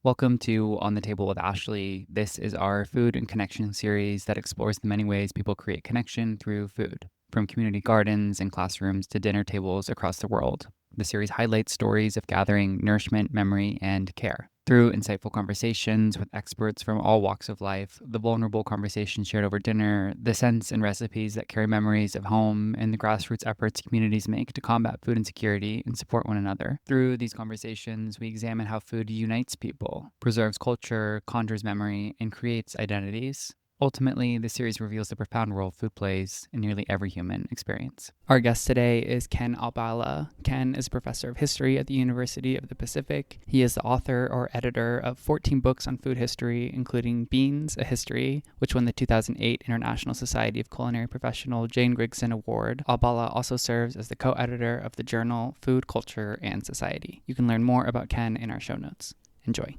Welcome to On the Table with Ashley. This is our food and connection series that explores the many ways people create connection through food, from community gardens and classrooms to dinner tables across the world. The series highlights stories of gathering nourishment, memory, and care. Through insightful conversations with experts from all walks of life, the vulnerable conversations shared over dinner, the scents and recipes that carry memories of home, and the grassroots efforts communities make to combat food insecurity and support one another. Through these conversations, we examine how food unites people, preserves culture, conjures memory, and creates identities. Ultimately, the series reveals the profound role food plays in nearly every human experience. Our guest today is Ken Albala. Ken is a professor of history at the University of the Pacific. He is the author or editor of 14 books on food history, including Beans, A History, which won the 2008 International Society of Culinary Professional Jane Grigson Award. Albala also serves as the co-editor of the journal Food, Culture, and Society. You can learn more about Ken in our show notes. Enjoy.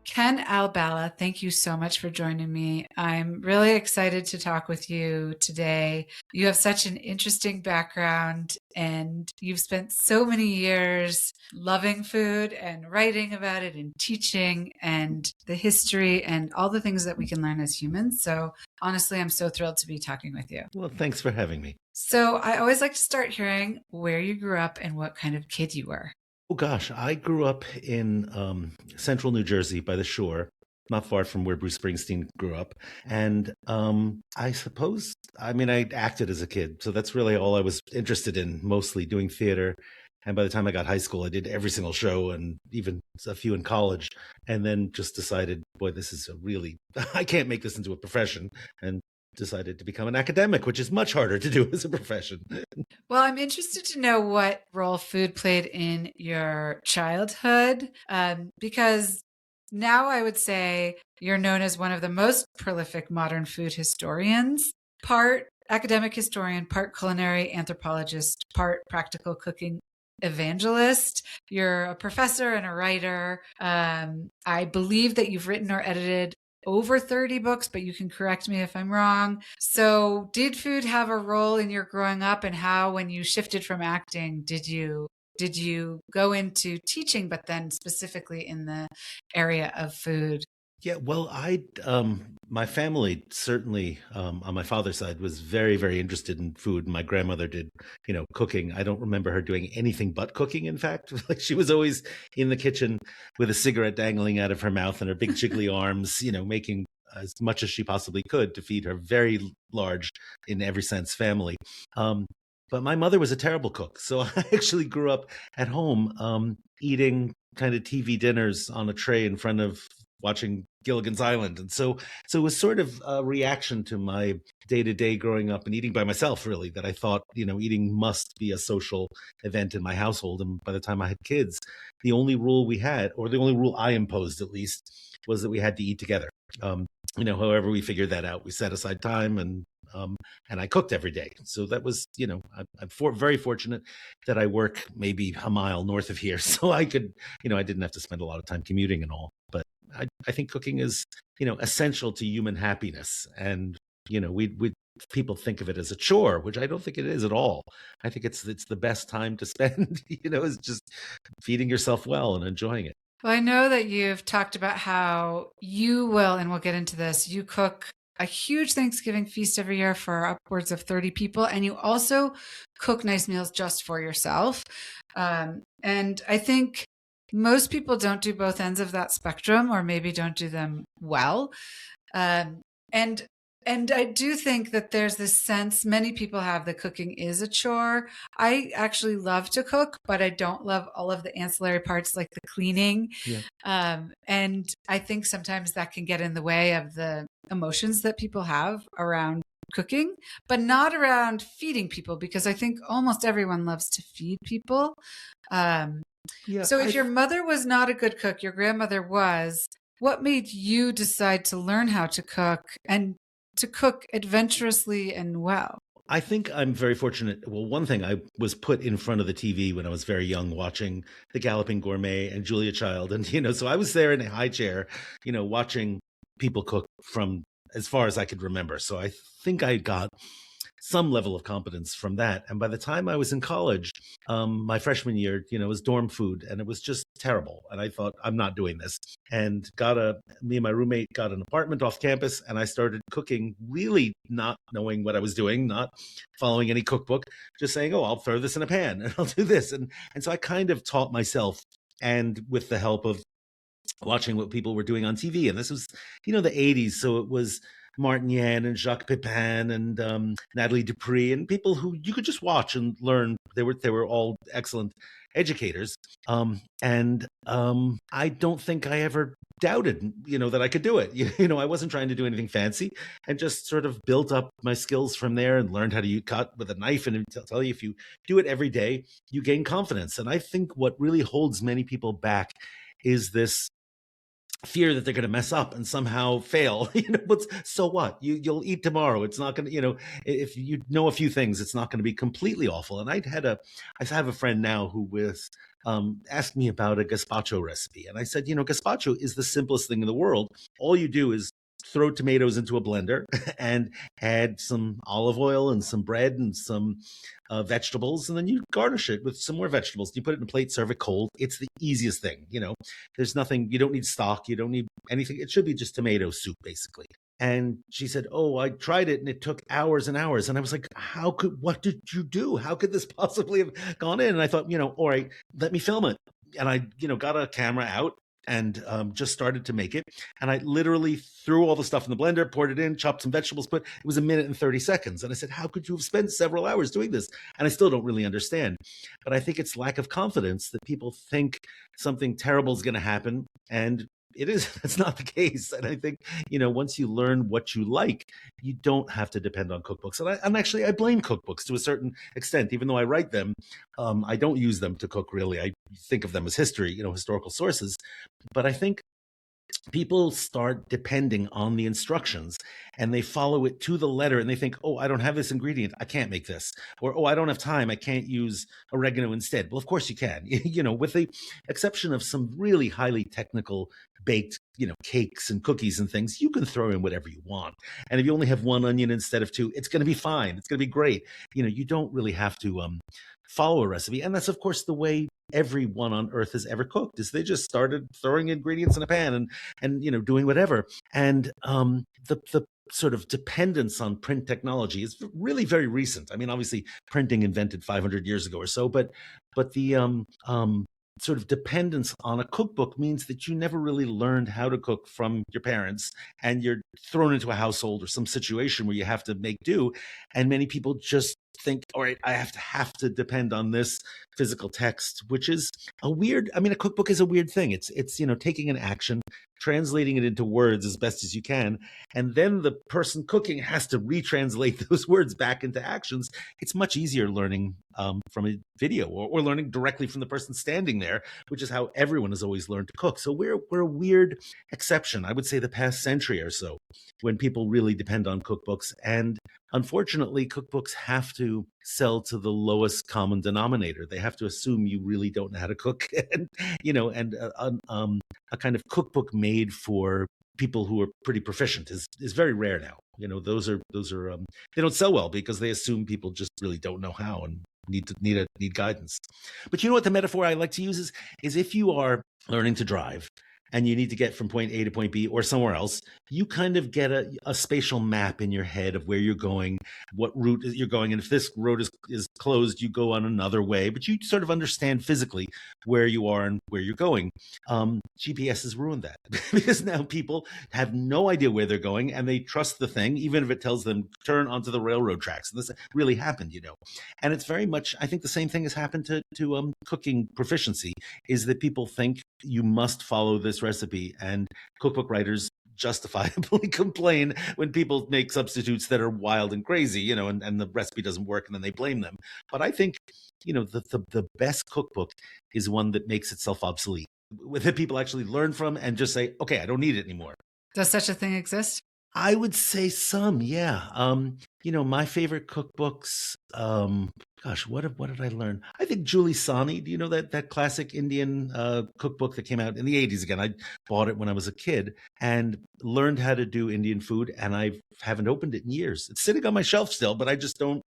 Ken Albala, thank you so much for joining me. I'm really excited to talk with you today. You have such an interesting background and you've spent so many years loving food and writing about it and teaching and the history and all the things that we can learn as humans. So honestly, I'm so thrilled to be talking with you. Well, thanks for having me. So I always like to start hearing where you grew up and what kind of kid you were. Oh, gosh, I grew up in central New Jersey by the shore, not far from where Bruce Springsteen grew up. And I suppose, I acted as a kid. So that's really all I was interested in, mostly doing theater. And by the time I got high school, I did every single show and even a few in college. And then just decided, boy, this is I can't make this into a profession. And decided to become an academic, which is much harder to do as a profession. Well, I'm interested to know what role food played in your childhood, because now I would say you're known as one of the most prolific modern food historians, part academic historian, part culinary anthropologist, part practical cooking evangelist. You're a professor and a writer. I believe that you've written or edited over 30 books, but you can correct me if I'm wrong. So did food have a role in your growing up, and how, when you shifted from acting, did you go into teaching, but then specifically in the area of food? Yeah, well, my family certainly, on my father's side, was very, very interested in food. My grandmother did, cooking. I don't remember her doing anything but cooking, in fact. Like, she was always in the kitchen with a cigarette dangling out of her mouth and her big jiggly arms, making as much as she possibly could to feed her very large, in every sense, family. But my mother was a terrible cook. So I actually grew up at home, eating kind of TV dinners on a tray in front of watching Gilligan's Island. And so it was sort of a reaction to my day-to-day growing up and eating by myself, really, that I thought, eating must be a social event in my household. And by the time I had kids, the only rule we had, or the only rule I imposed at least, was that we had to eat together. However we figured that out, we set aside time and I cooked every day. So that was, I'm very fortunate that I work maybe a mile north of here. So I could, I didn't have to spend a lot of time commuting and all. But I think cooking is, essential to human happiness. And, we people think of it as a chore, which I don't think it is at all. I think it's the best time to spend, is just feeding yourself well and enjoying it. Well, I know that you've talked about how you will, and we'll get into this, you cook a huge Thanksgiving feast every year for upwards of 30 people, and you also cook nice meals just for yourself. And I think most people don't do both ends of that spectrum, or maybe don't do them well. And I do think that there's this sense many people have that cooking is a chore. I actually love to cook, but I don't love all of the ancillary parts like the cleaning. Yeah. And I think sometimes that can get in the way of the emotions that people have around cooking, but not around feeding people, because I think almost everyone loves to feed people. So if your mother was not a good cook, your grandmother was, what made you decide to learn how to cook and to cook adventurously and well? I think I'm very fortunate. Well, one thing, I was put in front of the TV when I was very young, watching The Galloping Gourmet and Julia Child. And, so I was there in a high chair, watching people cook from as far as I could remember. So I think I got some level of competence from that. And by the time I was in college, my freshman year, it was dorm food and it was just terrible. And I thought, I'm not doing this. And me and my roommate got an apartment off campus, and I started cooking, really not knowing what I was doing, not following any cookbook, just saying, oh, I'll throw this in a pan and I'll do this. And so I kind of taught myself, and with the help of watching what people were doing on TV. And this was, the 80s. So it was Martin Yan and Jacques Pepin and Natalie Dupree, and people who you could just watch and learn. They were all excellent educators. I don't think I ever doubted, that I could do it. I wasn't trying to do anything fancy, and just sort of built up my skills from there and learned how to cut with a knife. And I'll tell you, if you do it every day, you gain confidence. And I think what really holds many people back is this fear that they're going to mess up and somehow fail. But so what? You'll eat tomorrow. It's not going to, if you know a few things, it's not going to be completely awful. And I have a friend now who was asked me about a gazpacho recipe, and I said, gazpacho is the simplest thing in the world. All you do is throw tomatoes into a blender and add some olive oil and some bread and some vegetables, and then you garnish it with some more vegetables. You put it in a plate, serve it cold. It's the easiest thing. There's nothing, you don't need stock, you don't need anything. It should be just tomato soup, basically. And she said, oh, I tried it and it took hours and hours. And I was like, what did you do? How could this possibly have gone in? And I thought, all right, let me film it. And I, got a camera out and just started to make it. And I literally threw all the stuff in the blender, poured it in, chopped some vegetables, but it was 1 minute and 30 seconds. And I said, how could you have spent several hours doing this? And I still don't really understand. But I think it's lack of confidence that people think something terrible is going to happen. And that's not the case. And I think, once you learn what you like, you don't have to depend on cookbooks. And actually, I blame cookbooks to a certain extent. Even though I write them, I don't use them to cook, really. I think of them as history, historical sources. But I think people start depending on the instructions, and they follow it to the letter, and they think, oh, I don't have this ingredient, I can't make this. Or, oh, I don't have time, I can't use oregano instead. Well, of course you can, with the exception of some really highly technical baked, cakes and cookies and things, you can throw in whatever you want. And if you only have one onion instead of two, it's going to be fine. It's going to be great. You don't really have to follow a recipe. And that's, of course, the way everyone on earth has ever cooked, is they just started throwing ingredients in a pan and doing whatever. And the sort of dependence on print technology is really very recent. I mean, obviously printing invented 500 years ago or so, but the sort of dependence on a cookbook means that you never really learned how to cook from your parents, and you're thrown into a household or some situation where you have to make do. And many people just think, all right, I have to depend on this physical text, which is a cookbook is a weird thing. It's taking an action, translating it into words as best as you can, and then the person cooking has to retranslate those words back into actions. It's much easier learning from a video or learning directly from the person standing there, which is how everyone has always learned to cook. So we're a weird exception, I would say, the past century or so, when people really depend on cookbooks. And unfortunately, cookbooks have to sell to the lowest common denominator. They have to assume you really don't know how to cook, and a kind of cookbook made for people who are pretty proficient is very rare now. Those are they don't sell well because they assume people just really don't know how and need guidance. But what the metaphor I like to use is if you are learning to drive and you need to get from point A to point B or somewhere else, you kind of get a spatial map in your head of where you're going, what route you're going. And if this road is closed, you go on another way, but you sort of understand physically where you are and where you're going. GPS has ruined that because now people have no idea where they're going, and they trust the thing, even if it tells them turn onto the railroad tracks. And this really happened, And it's very much, I think the same thing has happened to cooking proficiency, is that people think you must follow this recipe, and cookbook writers justifiably complain when people make substitutes that are wild and crazy, and the recipe doesn't work, and then they blame them. But I think, the best cookbook is one that makes itself obsolete, that people actually learn from and just say, okay, I don't need it anymore. Does such a thing exist? I would say some, yeah. My favorite cookbooks. Gosh, what did I learn? I think Julie Sani. Do you know that classic Indian cookbook that came out in the '80s? Again, I bought it when I was a kid and learned how to do Indian food, and I haven't opened it in years. It's sitting on my shelf still, but I just don't.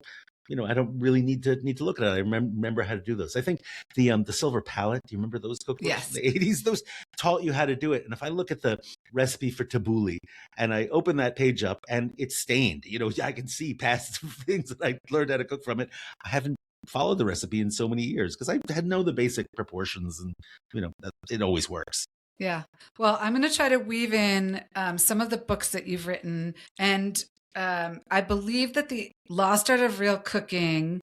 I don't really need to look at it. I remember how to do those. I think the Silver Palette. Do you remember those cookbooks from Yes. the '80s? Those taught you how to do it. And if I look at the recipe for tabbouleh and I open that page up and it's stained, I can see past things that I learned how to cook from it. I haven't followed the recipe in so many years because I had know the basic proportions, and it always works. Yeah. Well, I'm going to try to weave in some of the books that you've written. And I believe that the Lost Art of Real Cooking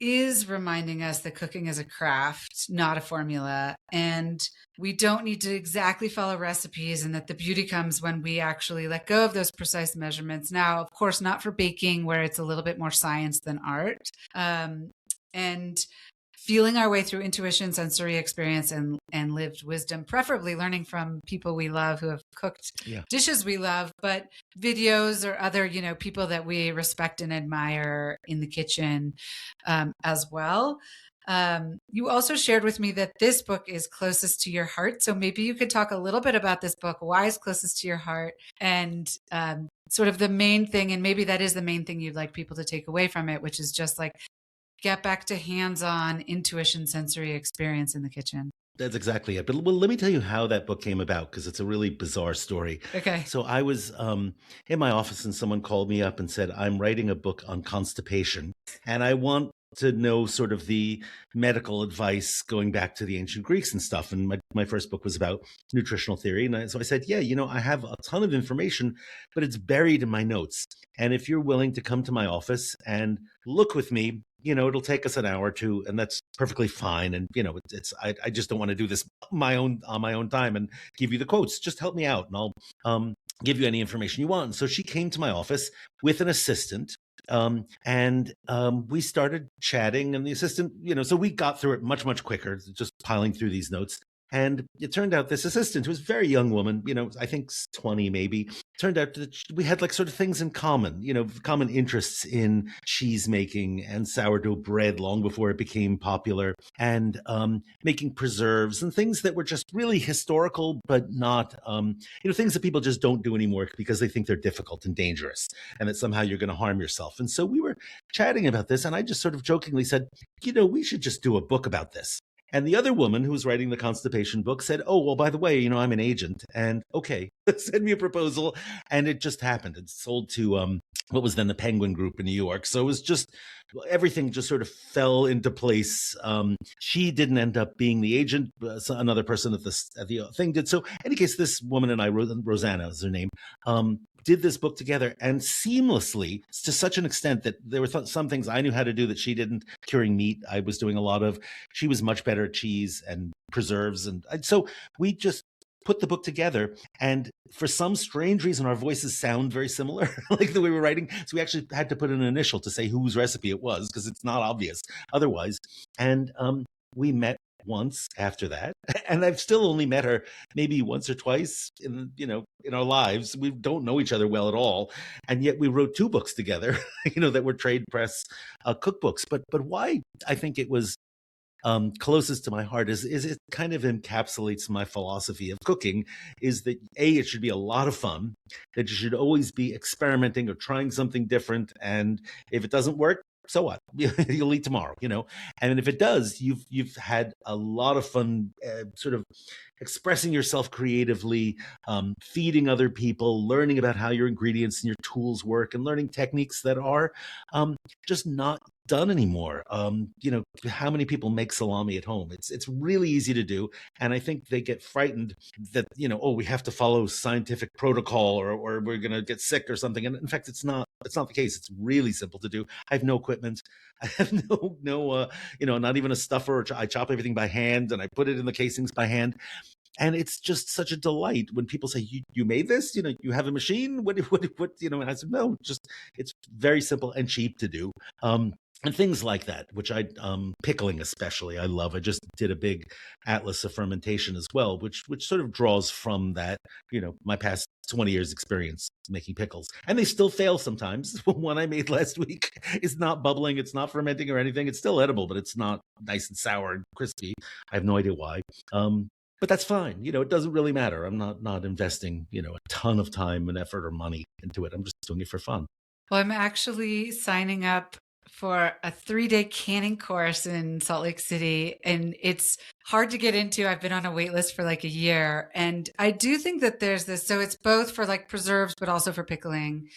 is reminding us that cooking is a craft, not a formula. And we don't need to exactly follow recipes, and that the beauty comes when we actually let go of those precise measurements. Now, of course, not for baking, where it's a little bit more science than art. And feeling our way through intuition, sensory experience, and lived wisdom, preferably learning from people we love who have cooked dishes we love, but videos or other, people that we respect and admire in the kitchen as well. You also shared with me that this book is closest to your heart. So maybe you could talk a little bit about this book, why it's closest to your heart, and sort of the main thing, and maybe that is the main thing you'd like people to take away from it, which is just like, get back to hands-on intuition, sensory experience in the kitchen. That's exactly it. But let me tell you how that book came about, because it's a really bizarre story. Okay. So I was in my office and someone called me up and said, I'm writing a book on constipation and I want to know sort of the medical advice going back to the ancient Greeks and stuff. And my first book was about nutritional theory. And so I said, yeah, I have a ton of information, but it's buried in my notes. And if you're willing to come to my office and look with me, it'll take us an hour or two, and that's perfectly fine. And I just don't want to do this on my own time and give you the quotes. Just help me out, and I'll give you any information you want. And so she came to my office with an assistant, and we started chatting. And the assistant, so we got through it much, much quicker, just piling through these notes. And it turned out this assistant, who was a very young woman, I think 20 maybe, turned out that we had like sort of things in common, common interests in cheese making and sourdough bread long before it became popular, and making preserves and things that were just really historical, but not, things that people just don't do anymore because they think they're difficult and dangerous, and that somehow you're going to harm yourself. And so we were chatting about this, and I just sort of jokingly said, we should just do a book about this. And the other woman who was writing the constipation book said, oh, well, by the way, I'm an agent. And okay, send me a proposal. And it just happened. It sold to what was then the Penguin Group in New York. So it was just, everything just sort of fell into place. She didn't end up being the agent. So another person at the thing did. So in any case, this woman and I, Rosanna is her name, did this book together, and seamlessly, to such an extent that there were some things I knew how to do that she didn't. Curing meat, I was doing a lot of. She was much better at cheese and preserves. And so we just put the book together, and for some strange reason, our voices sound very similar, like the way we're writing. So we actually had to put an initial to say whose recipe it was, because it's not obvious otherwise. And we met once after that, and I've still only met her maybe once or twice in our lives. We don't know each other well at all, and yet we wrote 2 books together that were trade press cookbooks. But why I think it was closest to my heart is it kind of encapsulates my philosophy of cooking, is that it should be a lot of fun, that you should always be experimenting or trying something different, and if it doesn't work, so what? You'll eat tomorrow, and if it does, you've had a lot of fun sort of expressing yourself creatively, feeding other people, learning about how your ingredients and your tools work, and learning techniques that are just not done anymore. How many people make salami at home? It's really easy to do, and I think they get frightened that we have to follow scientific protocol, or we're going to get sick or something. And in fact, it's not the case. It's really simple to do. I have no equipment. I have no not even a stuffer. I chop everything by hand, and I put it in the casings by hand. And it's just such a delight when people say, you made this, you have a machine. What, and I said, no, it's very simple and cheap to do. and things like that, which pickling especially, I love. I just did a big Atlas of Fermentation as well, which sort of draws from that, my past 20 years experience making pickles. And they still fail sometimes. One I made last week is not bubbling, it's not fermenting or anything. It's still edible, but it's not nice and sour and crispy. I have no idea why. But that's fine. It doesn't really matter. I'm not investing, a ton of time and effort or money into it. I'm just doing it for fun. Well, I'm actually signing up for a 3-day canning course in Salt Lake City, and it's hard to get into. I've been on a wait list for like a year, and I do think that there's this, so it's both for like preserves, but also for pickling.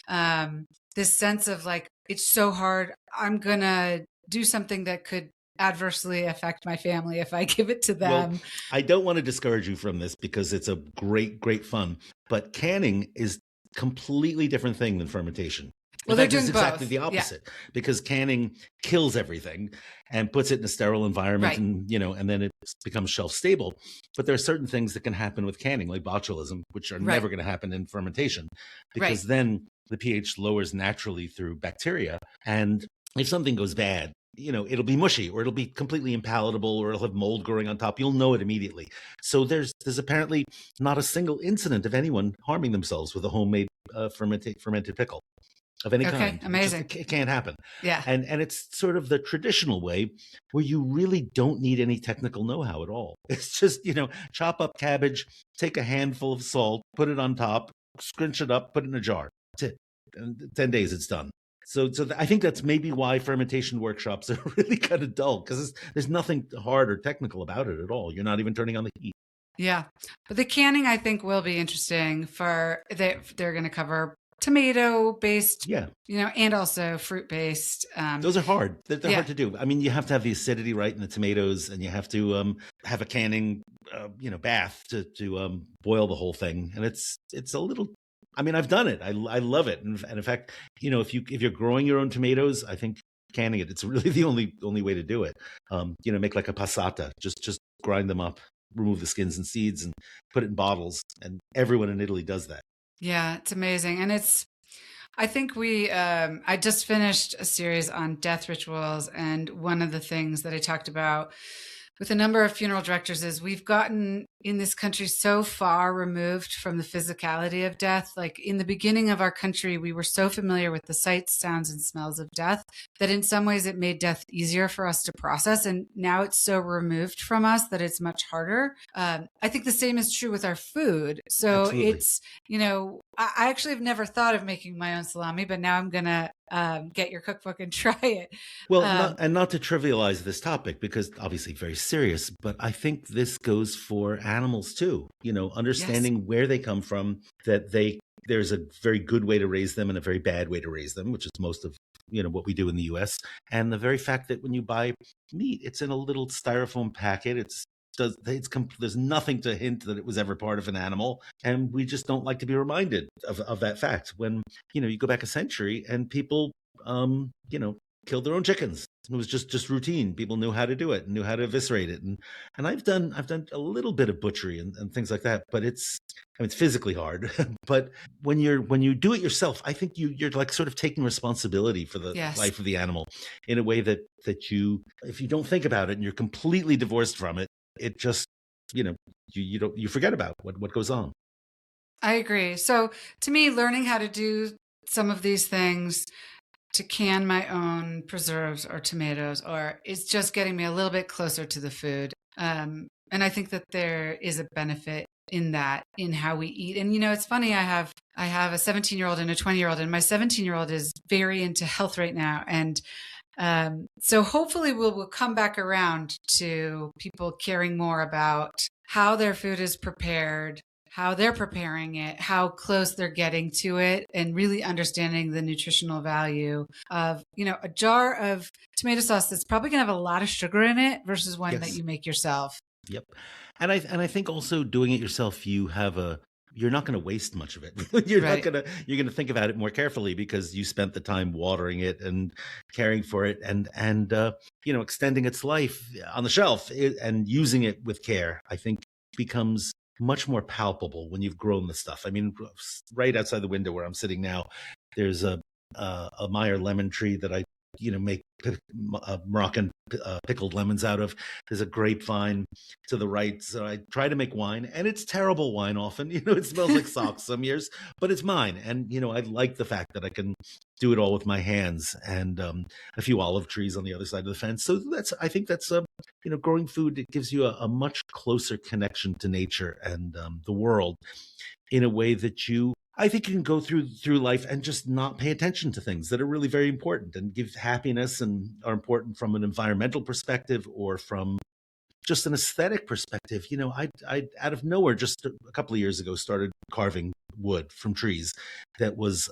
This sense of like, it's so hard. I'm going to do something that could adversely affect my family if I give it to them. Well, I don't want to discourage you from this because it's a great fun, but canning is completely different thing than fermentation. Well, In fact, they're it's doing exactly both. the opposite, because canning kills everything and puts it in a sterile environment, Right. and then it becomes shelf stable. But there are certain things that can happen with canning, like botulism, which are never going to happen in fermentation, because then the pH lowers naturally through bacteria. And if something goes bad, it'll be mushy, or it'll be completely impalatable, or it'll have mold growing on top. You'll know it immediately. So there's apparently not a single incident of anyone harming themselves with a homemade fermented pickle of any kind. Amazing. It can't happen. Yeah. And it's sort of the traditional way where you really don't need any technical know-how at all. It's just, chop up cabbage, take a handful of salt, put it on top, scrunch it up, put it in a jar. That's it. And 10 days, it's done. So I think that's maybe why fermentation workshops are really kind of dull, because there's nothing hard or technical about it at all. You're not even turning on the heat. Yeah. But the canning, I think, will be interesting they're going to cover tomato-based, and also fruit-based. Those are hard. They're hard to do. I mean, you have to have the acidity right in the tomatoes, and you have to have a canning, bath to boil the whole thing. And it's a little. I mean, I've done it. I love it. And in fact, if you're growing your own tomatoes, I think canning it's really the only way to do it. Make like a passata. Just grind them up, remove the skins and seeds, and put it in bottles. And everyone in Italy does that. Yeah, it's amazing. And I think I just finished a series on death rituals. And one of the things that I talked about with a number of funeral directors is we've gotten in this country so far removed from the physicality of death. Like in the beginning of our country, we were so familiar with the sights, sounds, and smells of death that in some ways it made death easier for us to process. And now it's so removed from us that it's much harder. I think the same is true with our food. So Absolutely. It's, I actually have never thought of making my own salami, but now I'm going to get your cookbook and try it. Well, not to trivialize this topic, because obviously very serious, but I think this goes for animals too. Understanding where they come from, that there's a very good way to raise them and a very bad way to raise them, which is most of what we do in the US. And the very fact that when you buy meat, it's in a little styrofoam packet. There's nothing to hint that it was ever part of an animal, and we just don't like to be reminded of that fact when you go back a century and people killed their own chickens. It was just routine. People knew how to do it and knew how to eviscerate it, and I've done a little bit of butchery and things like that, but it's physically hard. But when you do it yourself, I think you're like sort of taking responsibility for the life of the animal in a way that you, if you don't think about it and you're completely divorced from it, it just, you forget about what goes on. I agree. So to me, learning how to do some of these things, to can my own preserves or tomatoes, or it's just getting me a little bit closer to the food. And I think that there is a benefit in that, in how we eat. And, it's funny, I have a 17-year-old and a 20-year-old, and my 17-year-old is very into health right now. And so hopefully we'll come back around to people caring more about how their food is prepared, how they're preparing it, how close they're getting to it, and really understanding the nutritional value of, a jar of tomato sauce that's probably going to have a lot of sugar in it versus one that you make yourself. Yep. And I think also doing it yourself, you're not going to waste much of it. You're going to think about it more carefully because you spent the time watering it and caring for it and extending its life on the shelf and using it with care, I think becomes much more palpable when you've grown the stuff. I mean, right outside the window where I'm sitting now, there's a Meyer lemon tree that I make Moroccan pickled lemons out of. There's a grapevine to the right. So I try to make wine, and it's terrible wine often. It smells like socks some years, but it's mine. And, I like the fact that I can do it all with my hands, and a few olive trees on the other side of the fence. So I think that's, growing food, it gives you a much closer connection to nature and the world in a way that I think you can go through life and just not pay attention to things that are really very important and give happiness and are important from an environmental perspective or from just an aesthetic perspective. I out of nowhere just a couple of years ago started carving wood from trees that was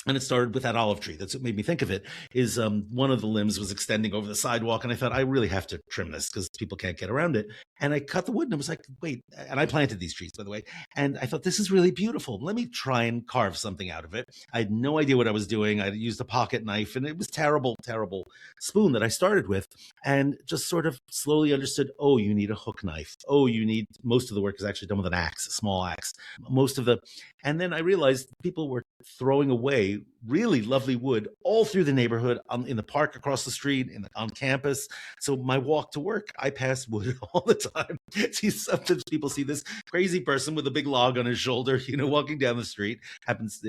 and it started with that olive tree. That's what made me think of it, is one of the limbs was extending over the sidewalk. And I thought, I really have to trim this because people can't get around it. And I cut the wood and I was like, wait, and I planted these trees, by the way. And I thought, this is really beautiful. Let me try and carve something out of it. I had no idea what I was doing. I used a pocket knife, and it was terrible, terrible spoon that I started with, and just sort of slowly understood, oh, you need a hook knife. Oh, most of the work is actually done with an axe, a small axe. And then I realized people were throwing away really lovely wood all through the neighborhood, in the park across the street, on campus. So my walk to work, I pass wood all the time. Sometimes people see this crazy person with a big log on his shoulder, walking down the street. Happens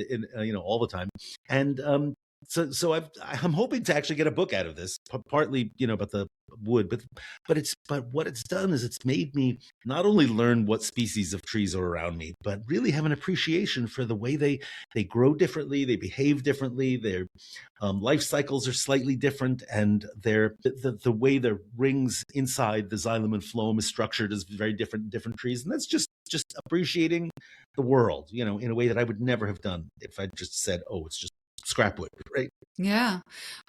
all the time. And so I'm hoping to actually get a book out of this, partly about the wood, but what it's done is it's made me not only learn what species of trees are around me, but really have an appreciation for the way they grow differently, they behave differently, their life cycles are slightly different, and the way the rings inside the xylem and phloem is structured is very different in different trees, and that's just appreciating the world, in a way that I would never have done if I just said, oh, it's just scrap wood, right? Yeah.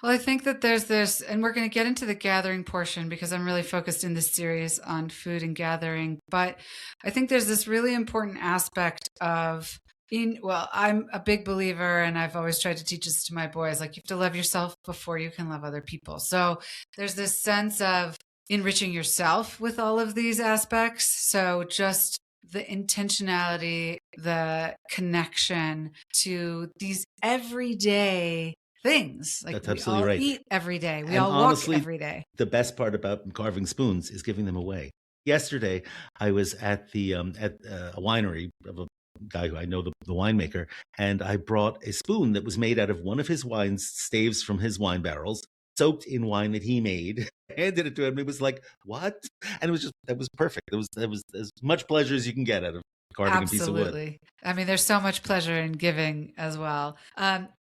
Well, I think that there's this, and we're going to get into the gathering portion because I'm really focused in this series on food and gathering. But I think there's this really important aspect of I'm a big believer, and I've always tried to teach this to my boys, like, you have to love yourself before you can love other people. So there's this sense of enriching yourself with all of these aspects. So just the intentionality, the connection to these everyday things. Like, That's we absolutely all right. eat every day. We And all honestly, walk every day. the best part about carving spoons is giving them away. Yesterday, I was at a winery of a guy who I know, the winemaker, and I brought a spoon that was made out of one of his wines, staves from his wine barrels, soaked in wine that he made. Handed it to him. It was like, what? And that was perfect. It was as much pleasure as you can get out of carving a piece of wood. Absolutely. I mean, there's so much pleasure in giving as well.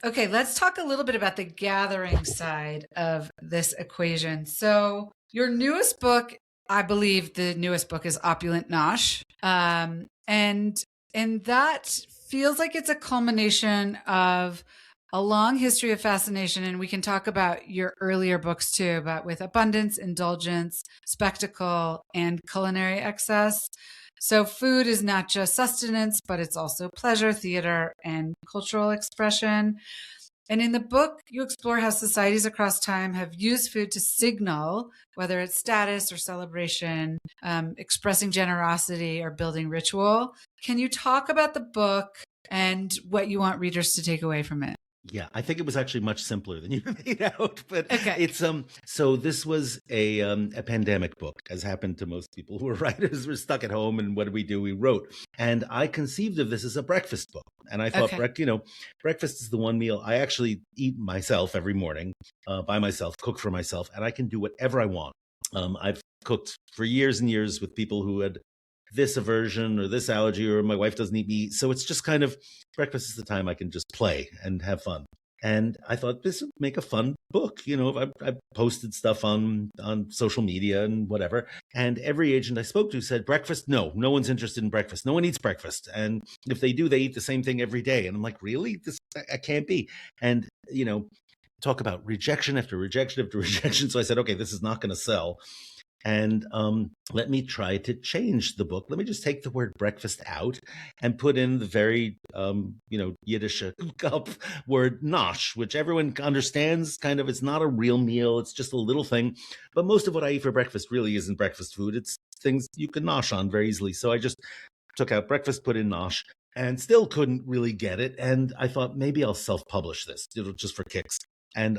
Okay, let's talk a little bit about the gathering side of this equation. So your newest book, I believe the newest book, is Opulent Nosh. And that feels like it's a culmination of a long history of fascination. And we can talk about your earlier books too, but with abundance, indulgence, spectacle, and culinary excess. So food is not just sustenance, but it's also pleasure, theater, and cultural expression. And in the book, you explore how societies across time have used food to signal, whether it's status or celebration, expressing generosity or building ritual. Can you talk about the book and what you want readers to take away from it? Yeah, I think it was actually much simpler than you made out. But Okay. it's so this was a pandemic book, as happened to most people who are writers. We're stuck at home, and what did we do? We wrote. And I conceived of this as a breakfast book. And I thought, Okay. breakfast is the one meal I actually eat myself every morning, by myself, cook for myself, and I can do whatever I want. I've cooked for years and years with people who had this aversion or this allergy, or my wife doesn't eat meat. So it's just kind of, breakfast is the time I can just play and have fun. And I thought this would make a fun book. I posted stuff on social media and whatever. And every agent I spoke to said, breakfast? No one's interested in breakfast. No one eats breakfast. And if they do, they eat the same thing every day. And I'm like, really? I can't be. And, talk about rejection after rejection after rejection. So I said, okay, this is not going to sell. And let me try to change the book. Let me just take the word breakfast out and put in the very, Yiddish cup word nosh, which everyone understands. Kind of, it's not a real meal. It's just a little thing. But most of what I eat for breakfast really isn't breakfast food. It's things you can nosh on very easily. So I just took out breakfast, put in nosh, and still couldn't really get it. And I thought, maybe I'll self-publish this, just for kicks. And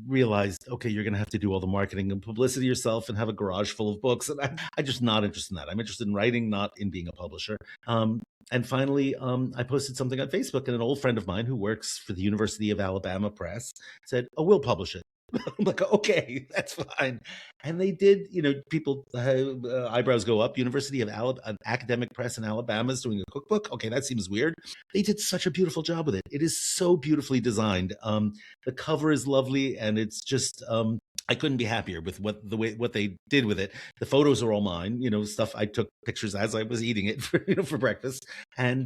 realized, okay, you're going to have to do all the marketing and publicity yourself and have a garage full of books. And I'm just not interested in that. I'm interested in writing, not in being a publisher. And finally, I posted something on Facebook, and an old friend of mine who works for the University of Alabama Press said, "Oh, we'll publish it." I'm like, okay, that's fine. And they did, people eyebrows go up. University of an academic press in Alabama is doing a cookbook. Okay, that seems weird. They did such a beautiful job with it. It is so beautifully designed. The cover is lovely, and it's just I couldn't be happier with what they did with it. The photos are all mine, stuff I took pictures as I was eating it for breakfast, and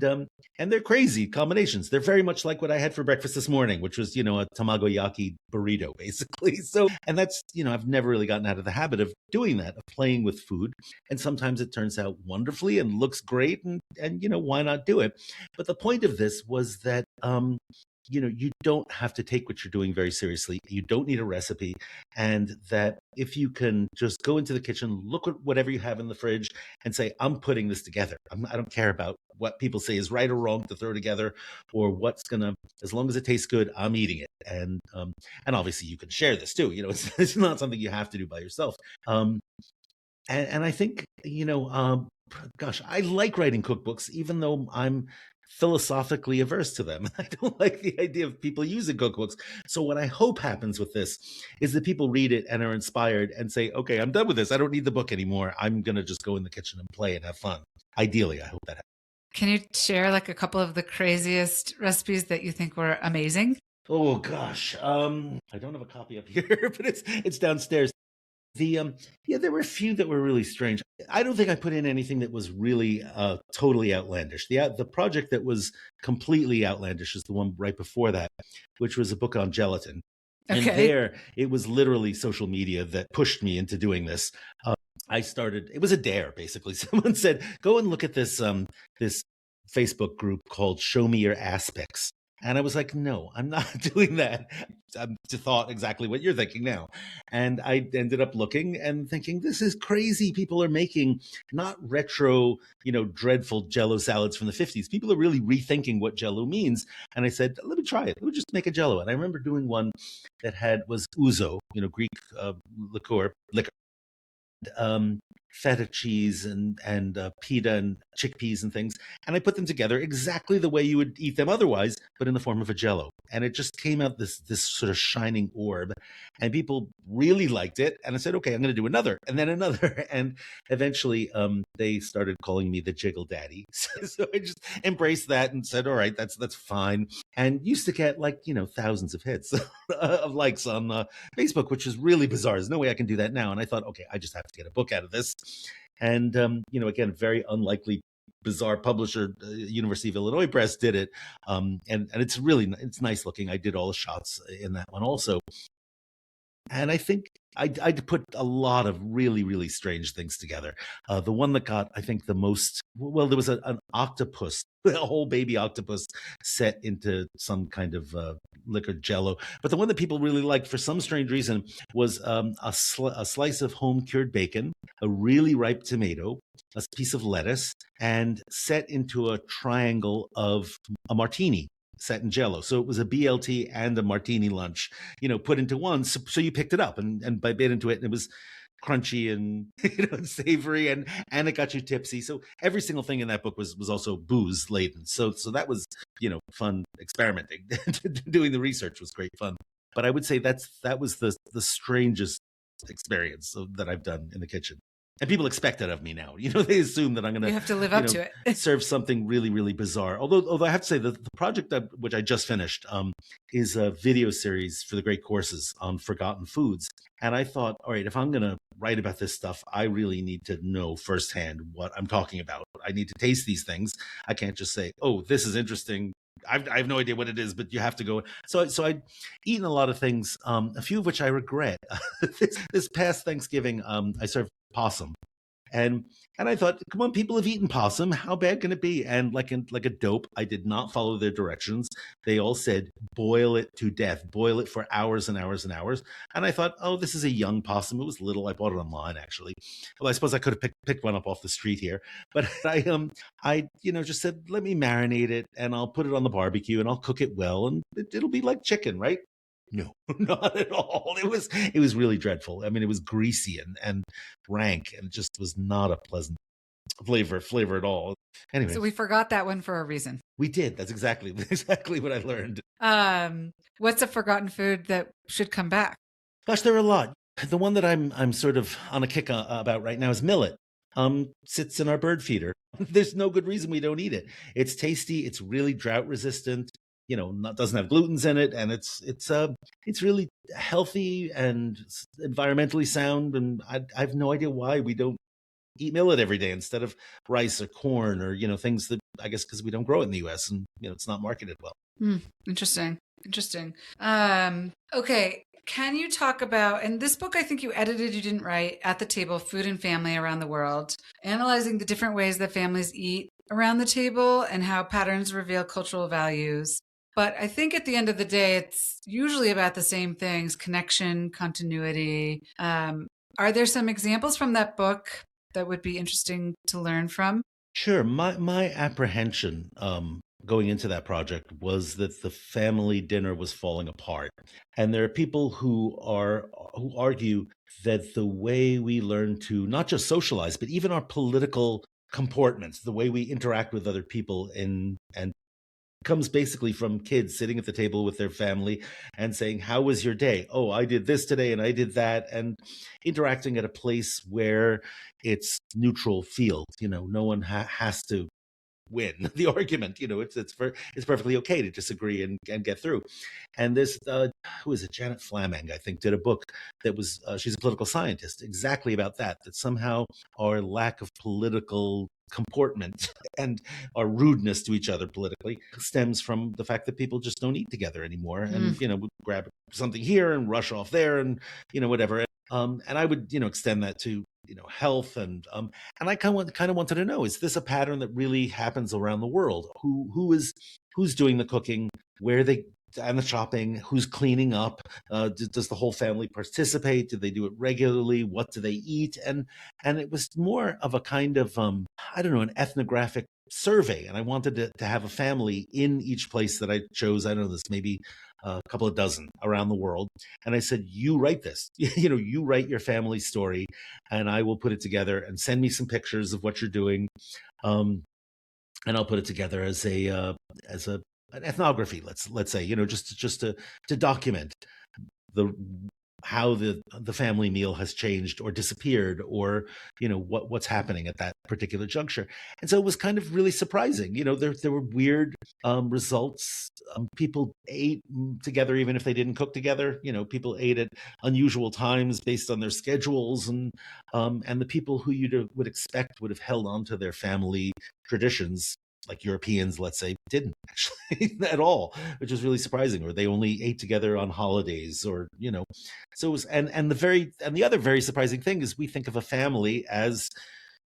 they're crazy combinations. They're very much like what I had for breakfast this morning, which was a tamagoyaki burrito, basically. So, and that's I've never really gotten out of the habit of doing that, of playing with food, and sometimes it turns out wonderfully and looks great, and why not do it? But the point of this was that you don't have to take what you're doing very seriously. You don't need a recipe. And that if you can just go into the kitchen, look at whatever you have in the fridge and say, I'm putting this together. I don't care about what people say is right or wrong to throw together, or as long as it tastes good, I'm eating it. And obviously you can share this too. It's not something you have to do by yourself. And I think, gosh, I like writing cookbooks, even though I'm philosophically averse to them. I don't like the idea of people using cookbooks. So what I hope happens with this is that people read it and are inspired and say, okay, I'm done with this. I don't need the book anymore. I'm going to just go in the kitchen and play and have fun. Ideally, I hope that happens. Can you share like a couple of the craziest recipes that you think were amazing? Oh gosh, I don't have a copy up here, but it's downstairs. There were a few that were really strange. I don't think I put in anything that was really totally outlandish. The project that was completely outlandish is the one right before that, which was a book on gelatin. Okay. And there, it was literally social media that pushed me into doing this. It was a dare, basically. Someone said, go and look at this Facebook group called Show Me Your Aspects. And I was like, no, I'm not doing that. I thought exactly what you're thinking now. And I ended up looking and thinking, this is crazy. People are making not retro, dreadful Jell-O salads from the 50s. People are really rethinking what Jell-O means. And I said, let me try it. Let me just make a Jell-O. And I remember doing one that was ouzo, Greek liquor. Feta cheese and pita and chickpeas and things, and I put them together exactly the way you would eat them otherwise, but in the form of a Jell-O. And it just came out this sort of shining orb, and people really liked it. And I said, okay, I'm going to do another, and then another, and eventually they started calling me the Jiggle Daddy. So I just embraced that and said, all right, that's fine. And used to get thousands of hits of likes on Facebook, which is really bizarre. There's no way I can do that now. And I thought, okay, I just have to get a book out of this. And again, very unlikely, bizarre publisher, University of Illinois Press did it, and it's nice looking. I did all the shots in that one also, and I think I put a lot of really, really strange things together. The one that got, I think, the most, well, there was an octopus, a whole baby octopus set into some kind of liquor Jell-O. But the one that people really liked for some strange reason was a slice of home-cured bacon, a really ripe tomato, a piece of lettuce, and set into a triangle of a martini set in Jell-O. So it was a BLT and a martini lunch, put into one. So you picked it up and bit into it, and it was crunchy and savory, and it got you tipsy. So every single thing in that book was also booze laden. So that was fun experimenting. Doing the research was great fun. But I would say that was the strangest experience that I've done in the kitchen. And people expect that of me now. They assume that I'm going to. You have to live up to it. Serve something really, really bizarre. Although I have to say the project which I just finished is a video series for the Great Courses on forgotten foods. And I thought, all right, if I'm going to write about this stuff, I really need to know firsthand what I'm talking about. I need to taste these things. I can't just say, oh, this is interesting. I have no idea what it is, but you have to go. So I'd eaten a lot of things, a few of which I regret. This past Thanksgiving, I served possum. And I thought, come on, people have eaten possum. How bad can it be? And like a dope, I did not follow their directions. They all said, boil it to death, boil it for hours and hours and hours. And I thought, oh, this is a young possum. It was little. I bought it online, actually. Well, I suppose I could have picked one up off the street here. But I just said, let me marinate it, and I'll put it on the barbecue, and I'll cook it well, and it'll be like chicken, right? No, not at all. It was really dreadful. I mean, it was greasy and rank, and just was not a pleasant flavor at all. So Anyways, we forgot that one for a reason. we did. That's exactly exactly what I learned. What's a forgotten food that should come back? Gosh, there are a lot. The one that I'm sort of on a kick about right now is millet. Sits in our bird feeder. There's no good reason we don't eat it. It's tasty. It's really drought resistant. You know, doesn't have glutens in it, and it's really healthy and environmentally sound. And I have no idea why we don't eat millet every day instead of rice or corn or things that, I guess, because we don't grow it in the U.S. and it's not marketed well. Interesting. Okay. Can you talk about, and this book I think you edited, you didn't write, At the Table, Food and Family Around the World, analyzing the different ways that families eat around the table and how patterns reveal cultural values. But I think at the end of the day, it's usually about the same things: connection, continuity. Are there some examples from that book that would be interesting to learn from? Sure. My apprehension going into that project was that the family dinner was falling apart, and there are people who argue that the way we learn to not just socialize, but even our political comportments, the way we interact with other people, and comes basically from kids sitting at the table with their family and saying, "How was your day? Oh, I did this today and I did that," and interacting at a place where it's neutral field. No one has to win the argument. It's perfectly okay to disagree and get through. And this who is it, Janet Flaming, I think, did a book that was she's a political scientist, exactly about that somehow our lack of political comportment and our rudeness to each other politically stems from the fact that people just don't eat together anymore, and we grab something here and rush off there, and whatever. And I would extend that to health, and I kind of wanted to know, is this a pattern that really happens around the world? Who's doing the cooking, where they and the shopping, who's cleaning up, does the whole family participate, do they do it regularly, what do they eat? And it was more of a kind of I don't know, an ethnographic survey, and I wanted to have a family in each place that I chose. I don't know, this maybe a couple of dozen around the world, and I said, you write this. You write your family story, and I will put it together, and send me some pictures of what you're doing, and I'll put it together as an ethnography, let's say, just to document how the family meal has changed or disappeared, or what's happening at that particular juncture. And so it was kind of really surprising. There were weird results. People ate together even if they didn't cook together. People ate at unusual times based on their schedules, and the people who you would expect would have held on to their family traditions, like Europeans, let's say, didn't actually at all, which was really surprising. Or they only ate together on holidays, or so it was. And the other very surprising thing is, we think of a family as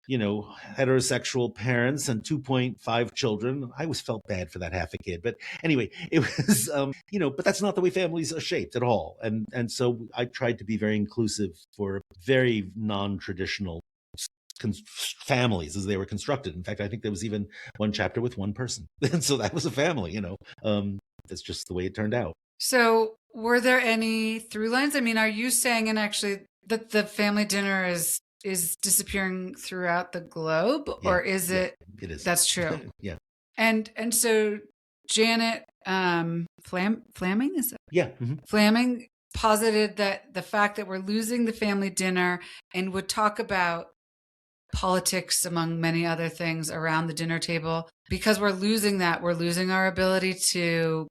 heterosexual parents and 2.5 children. I always felt bad for that half a kid, but anyway, it was but that's not the way families are shaped at all. And so I tried to be very inclusive for very non-traditional families as they were constructed. In fact, I think there was even one chapter with one person, and so that was a family. That's just the way it turned out. So were there any through lines? I mean, are you saying, and actually, that the family dinner is disappearing throughout the globe, or is it? It is. That's true. Yeah. And so Janet Flaming, is it? Yeah. Mm-hmm. Flaming posited that the fact that we're losing the family dinner, and would talk about politics, among many other things, around the dinner table. Because we're losing that, we're losing our ability to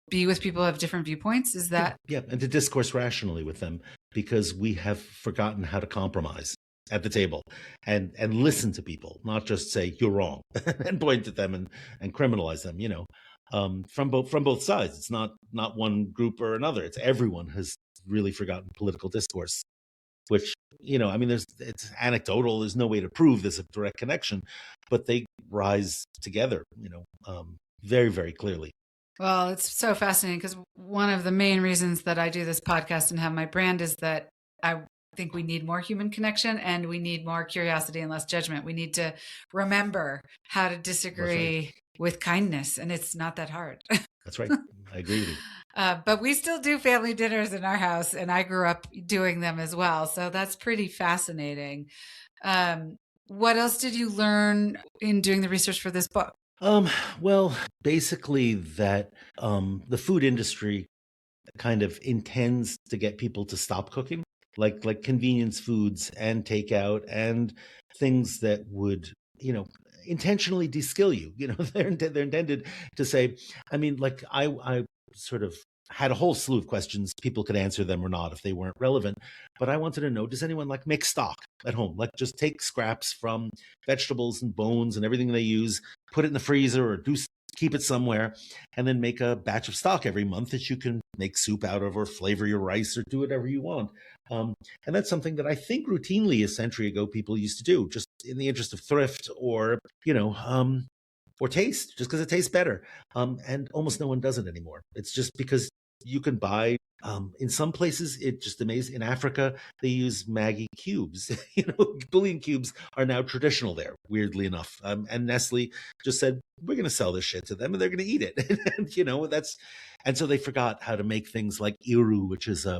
be with people who have different viewpoints. Is that? Yeah, and to discourse rationally with them, because we have forgotten how to compromise at the table and listen to people, not just say you're wrong and point at them and criminalize them. From both sides. It's not one group or another. It's everyone has really forgotten political discourse, which, I mean, it's anecdotal. There's no way to prove there's a direct connection, but they rise together, very, very clearly. Well, it's so fascinating, because one of the main reasons that I do this podcast and have my brand is that I think we need more human connection, and we need more curiosity and less judgment. We need to remember how to disagree with kindness, and it's not that hard. That's right. I agree with you. But we still do family dinners in our house, and I grew up doing them as well. So that's pretty fascinating. What else did you learn in doing the research for this book? Well, basically that the food industry kind of intends to get people to stop cooking, like convenience foods and takeout and things that would, intentionally de-skill you. They're intended to say, I mean, like I sort of had a whole slew of questions. People could answer them or not if they weren't relevant. But I wanted to know, does anyone like make stock at home? Like just take scraps from vegetables and bones and everything they use, put it in the freezer or keep it somewhere, and then make a batch of stock every month that you can make soup out of or flavor your rice or do whatever you want. And that's something that I think routinely a century ago people used to do, just in the interest of thrift or taste, just because it tastes better. And almost no one does it anymore. It's just because you can buy. In some places, it just amazing. In Africa, they use Maggie cubes. Bouillon cubes are now traditional there. Weirdly enough, and Nestle just said we're going to sell this shit to them, and they're going to eat it. And so they forgot how to make things like iru, which is a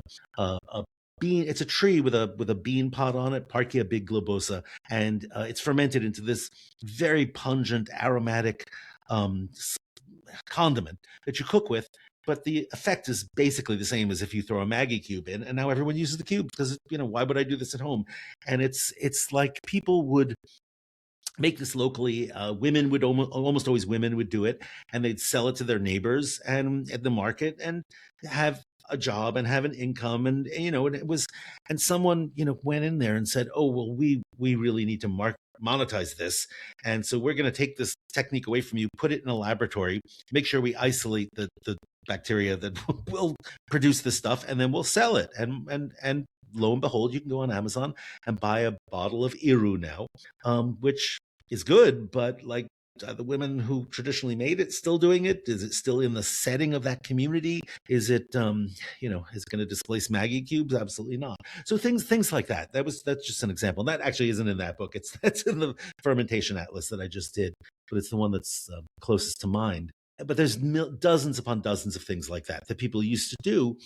bean. It's a tree with a bean pod on it, Parkia big globosa, and it's fermented into this very pungent, aromatic condiment that you cook with. But the effect is basically the same as if you throw a Maggie cube in, and now everyone uses the cube because why would I do this at home? And it's like people would make this locally. Women would almost always women would do it, and they'd sell it to their neighbors and at the market and have a job and have an income. And and it was, and someone went in there and said, oh well, we really need to monetize this, and so we're going to take this technique away from you, put it in a laboratory, make sure we isolate the bacteria that will produce this stuff, and then we'll sell it. And lo and behold, you can go on Amazon and buy a bottle of Iru now, which is good, but like, are the women who traditionally made it still doing it? Is it still in the setting of that community? Is it, is it going to displace Maggie cubes? Absolutely not. So things like that. That's just an example. And that actually isn't in that book. That's in the fermentation atlas that I just did, but it's the one that's closest to mind. But there's dozens upon dozens of things like that people used to do.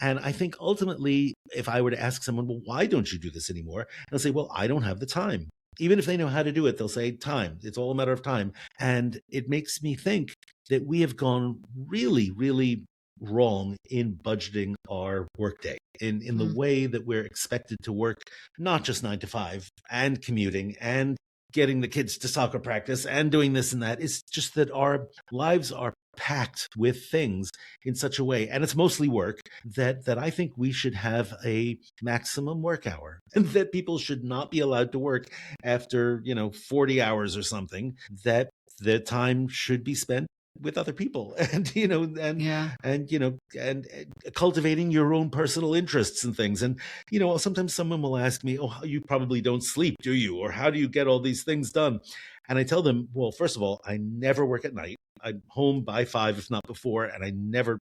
And I think ultimately, if I were to ask someone, well, why don't you do this anymore? And they'll say, well, I don't have the time. Even if they know how to do it, they'll say time. It's all a matter of time. And it makes me think that we have gone really, really wrong in budgeting our workday in the way that we're expected to work, not just 9 to 5 and commuting and getting the kids to soccer practice and doing this and that. It's just that our lives are packed with things in such a way, and it's mostly work, that I think we should have a maximum work hour, and that people should not be allowed to work after 40 hours or something. That the time should be spent with other people, and cultivating your own personal interests and things. And sometimes someone will ask me, oh, you probably don't sleep, do you? Or how do you get all these things done? And I tell them, well, first of all, I never work at night. I'm home by 5, if not before, and I never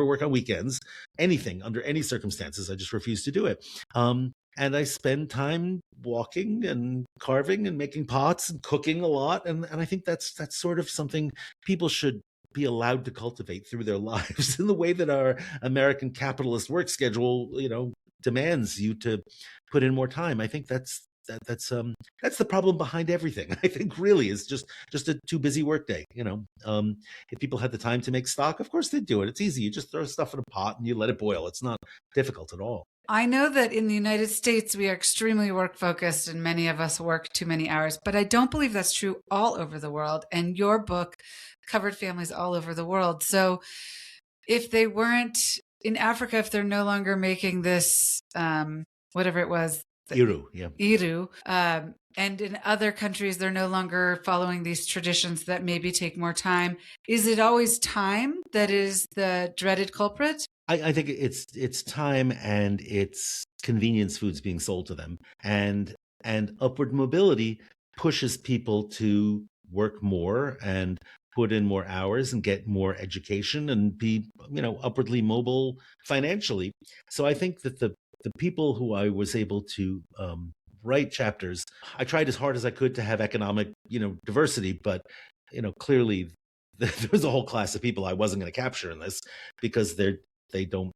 work on weekends, anything under any circumstances. I just refuse to do it. And I spend time walking and carving and making pots and cooking a lot. And I think that's sort of something people should be allowed to cultivate through their lives in the way that our American capitalist work schedule, demands you to put in more time. I think that's the problem behind everything. I think really is just a too busy workday. If people had the time to make stock, of course they'd do it. It's easy. You just throw stuff in a pot and you let it boil. It's not difficult at all. I know that in the United States, we are extremely work focused and many of us work too many hours, but I don't believe that's true all over the world. And your book covered families all over the world. So if they weren't in Africa, if they're no longer making this, whatever it was, Iru, yeah. Iru, and in other countries, they're no longer following these traditions that maybe take more time. Is it always time that is the dreaded culprit? I think it's time and it's convenience foods being sold to them, and upward mobility pushes people to work more and put in more hours and get more education and be upwardly mobile financially. So I think that the people who I was able to write chapters, I tried as hard as I could to have economic diversity, but clearly there's a whole class of people I wasn't going to capture in this because they don't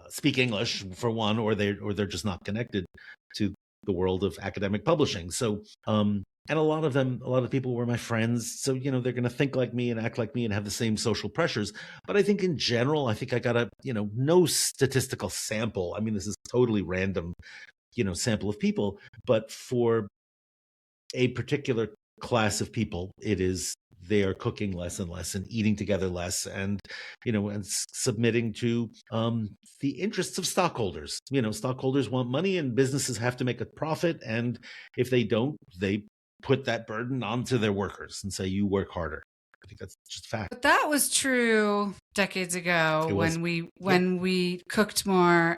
speak English for one, or they're just not connected to the world of academic publishing. So, and a lot of people were my friends. So, they're going to think like me and act like me and have the same social pressures. But I think in general, I think I got no statistical sample. I mean, this is totally random, sample of people. But for a particular class of people, they are cooking less and less and eating together less, and submitting to the interests of stockholders. Stockholders want money and businesses have to make a profit, and if they don't, they put that burden onto their workers and say, you work harder. I think that's just fact. But that was true decades ago when we cooked more.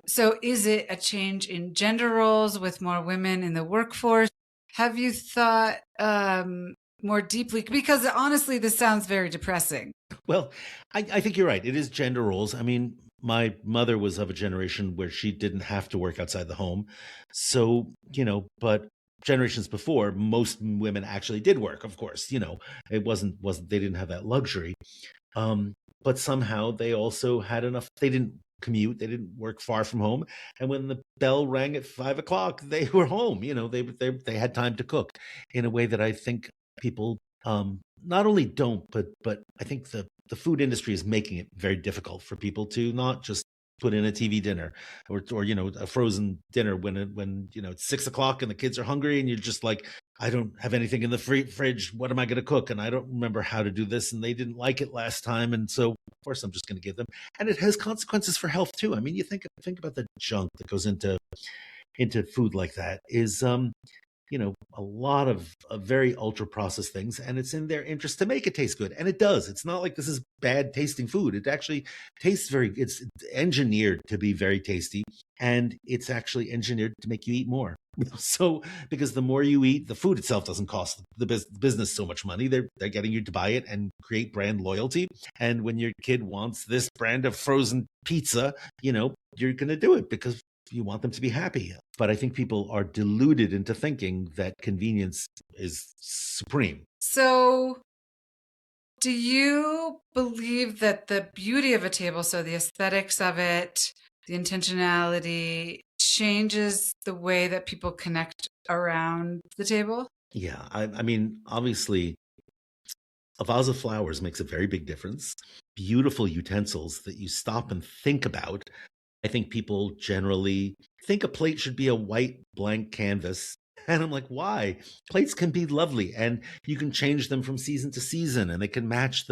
So is it a change in gender roles with more women in the workforce? Have you thought more deeply? Because honestly, this sounds very depressing. Well, I think you're right. It is gender roles. I mean, my mother was of a generation where she didn't have to work outside the home. So, but generations before, most women actually did work, of course. It wasn't they didn't have that luxury. But somehow they also had enough, they didn't commute, they didn't work far from home. And when the bell rang at 5 o'clock, they were home. They had time to cook in a way that I think people not only don't, but I think the food industry is making it very difficult for people to not just put in a TV dinner or a frozen dinner when it's 6 o'clock and the kids are hungry and you're just like, I don't have anything in the fridge. What am I going to cook? And I don't remember how to do this. And they didn't like it last time. And so, of course, I'm just going to give them. And it has consequences for health, too. I mean, you think about the junk that goes into food like that is, a lot of very ultra processed things, and it's in their interest to make it taste good. And it does. It's not like this is bad tasting food. It actually tastes it's engineered to be very tasty, and it's actually engineered to make you eat more. So, because the more you eat, the food itself doesn't cost the business so much money. They're getting you to buy it and create brand loyalty. And when your kid wants this brand of frozen pizza, you're going to do it because you want them to be happy. But I think people are deluded into thinking that convenience is supreme. So do you believe that the beauty of a table, so the aesthetics of it, the intentionality, changes the way that people connect around the table? Yeah, I mean, obviously, a vase of flowers makes a very big difference. Beautiful utensils that you stop and think about. I think people generally think a plate should be a white blank canvas. And I'm like, why? Plates can be lovely, and you can change them from season to season, and they can match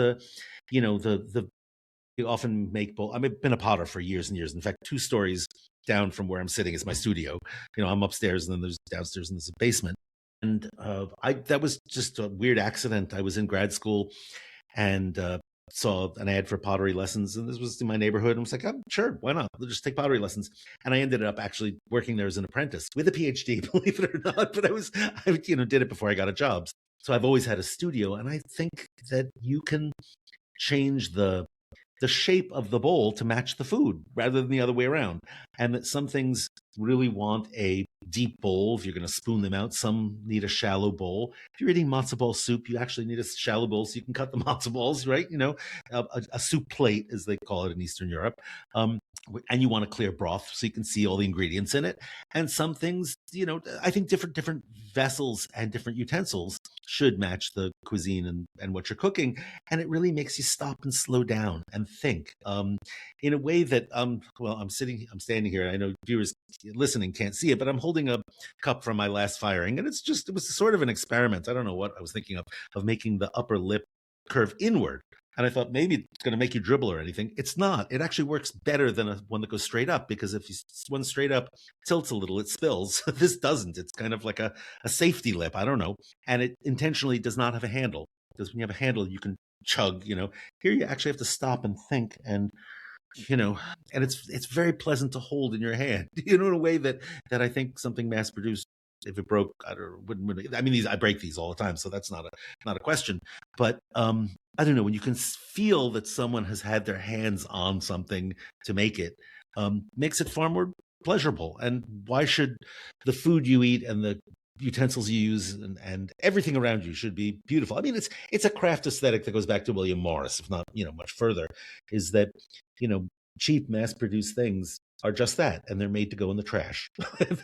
you often make bowl. I've been a potter for years and years. In fact, 2 stories down from where I'm sitting is my studio. I'm upstairs, and then there's downstairs, and there's a basement. And that was just a weird accident. I was in grad school and saw an ad for pottery lessons, and this was in my neighborhood. I was like, oh, sure, why not? We'll just take pottery lessons. And I ended up actually working there as an apprentice with a Ph.D., believe it or not. But I did it before I got a job. So I've always had a studio, and I think that you can change the shape of the bowl to match the food rather than the other way around. And that some things really want a deep bowl if you're going to spoon them out. Some need a shallow bowl. If you're eating matzo ball soup, you actually need a shallow bowl so you can cut the matzo balls, right? A soup plate, as they call it in Eastern Europe. And you want a clear broth so you can see all the ingredients in it. And some things, I think different vessels and different utensils should match the cuisine and what you're cooking. And it really makes you stop and slow down and think in a way that, I'm standing here. I know viewers listening can't see it, but I'm holding a cup from my last firing. And it was sort of an experiment. I don't know what I was thinking of making the upper lip curve inward. And I thought maybe it's going to make you dribble or anything. It's not. It actually works better than one that goes straight up, because if one straight up tilts a little, it spills. This doesn't. It's kind of like a safety lip. I don't know. And it intentionally does not have a handle, because when you have a handle, you can chug. Here you actually have to stop and think, and and it's very pleasant to hold in your hand. In a way that I think something mass produced, if it broke, wouldn't. I mean, I break these all the time, so that's not a question. But I don't know, when you can feel that someone has had their hands on something to make it, makes it far more pleasurable. And why should the food you eat and the utensils you use, and everything around you should be beautiful. I mean, it's a craft aesthetic that goes back to William Morris, if not, much further, is that, you know, cheap mass produced things are just that, and they're made to go in the trash.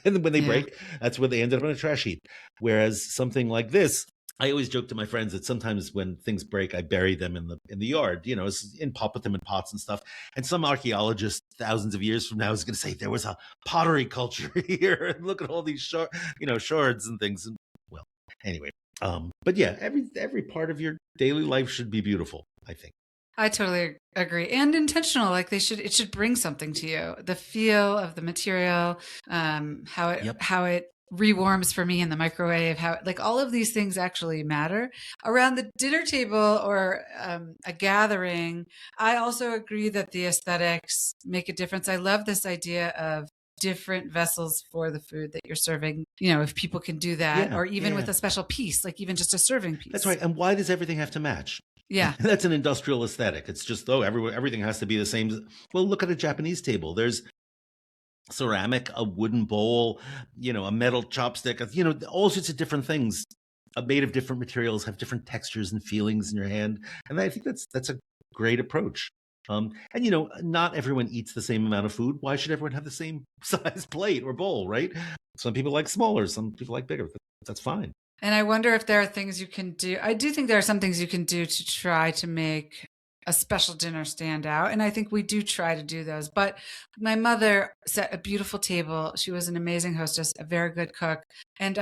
And when they Yeah. break, that's where they end up in a trash heap. Whereas something like this, I always joke to my friends that sometimes when things break, I bury them in the yard, put them in pots and stuff. And some archaeologist thousands of years from now is going to say there was a pottery culture here, and look at all these shards and things. And well, anyway, but yeah, every part of your daily life should be beautiful, I think. I totally agree. And intentional, like it should bring something to you. The feel of the material, how it rewarms for me in the microwave, how like all of these things actually matter. Around the dinner table or a gathering, I also agree that the aesthetics make a difference. I love this idea of different vessels for the food that you're serving. If people can do that, or even with a special piece, like even just a serving piece. That's right. And why does everything have to match? Yeah. That's an industrial aesthetic. It's just, everything has to be the same. Well, look at a Japanese table. There's ceramic, a wooden bowl, a metal chopstick, all sorts of different things made of different materials, have different textures and feelings in your hand. And I think that's a great approach. And not everyone eats the same amount of food. Why should everyone have the same size plate or bowl, right? Some people like smaller, some people like bigger. That's fine. And I wonder if there are things you can do. I do think there are some things you can do to try to make a special dinner stand out. And I think we do try to do those. But my mother set a beautiful table. She was an amazing hostess, a very good cook. And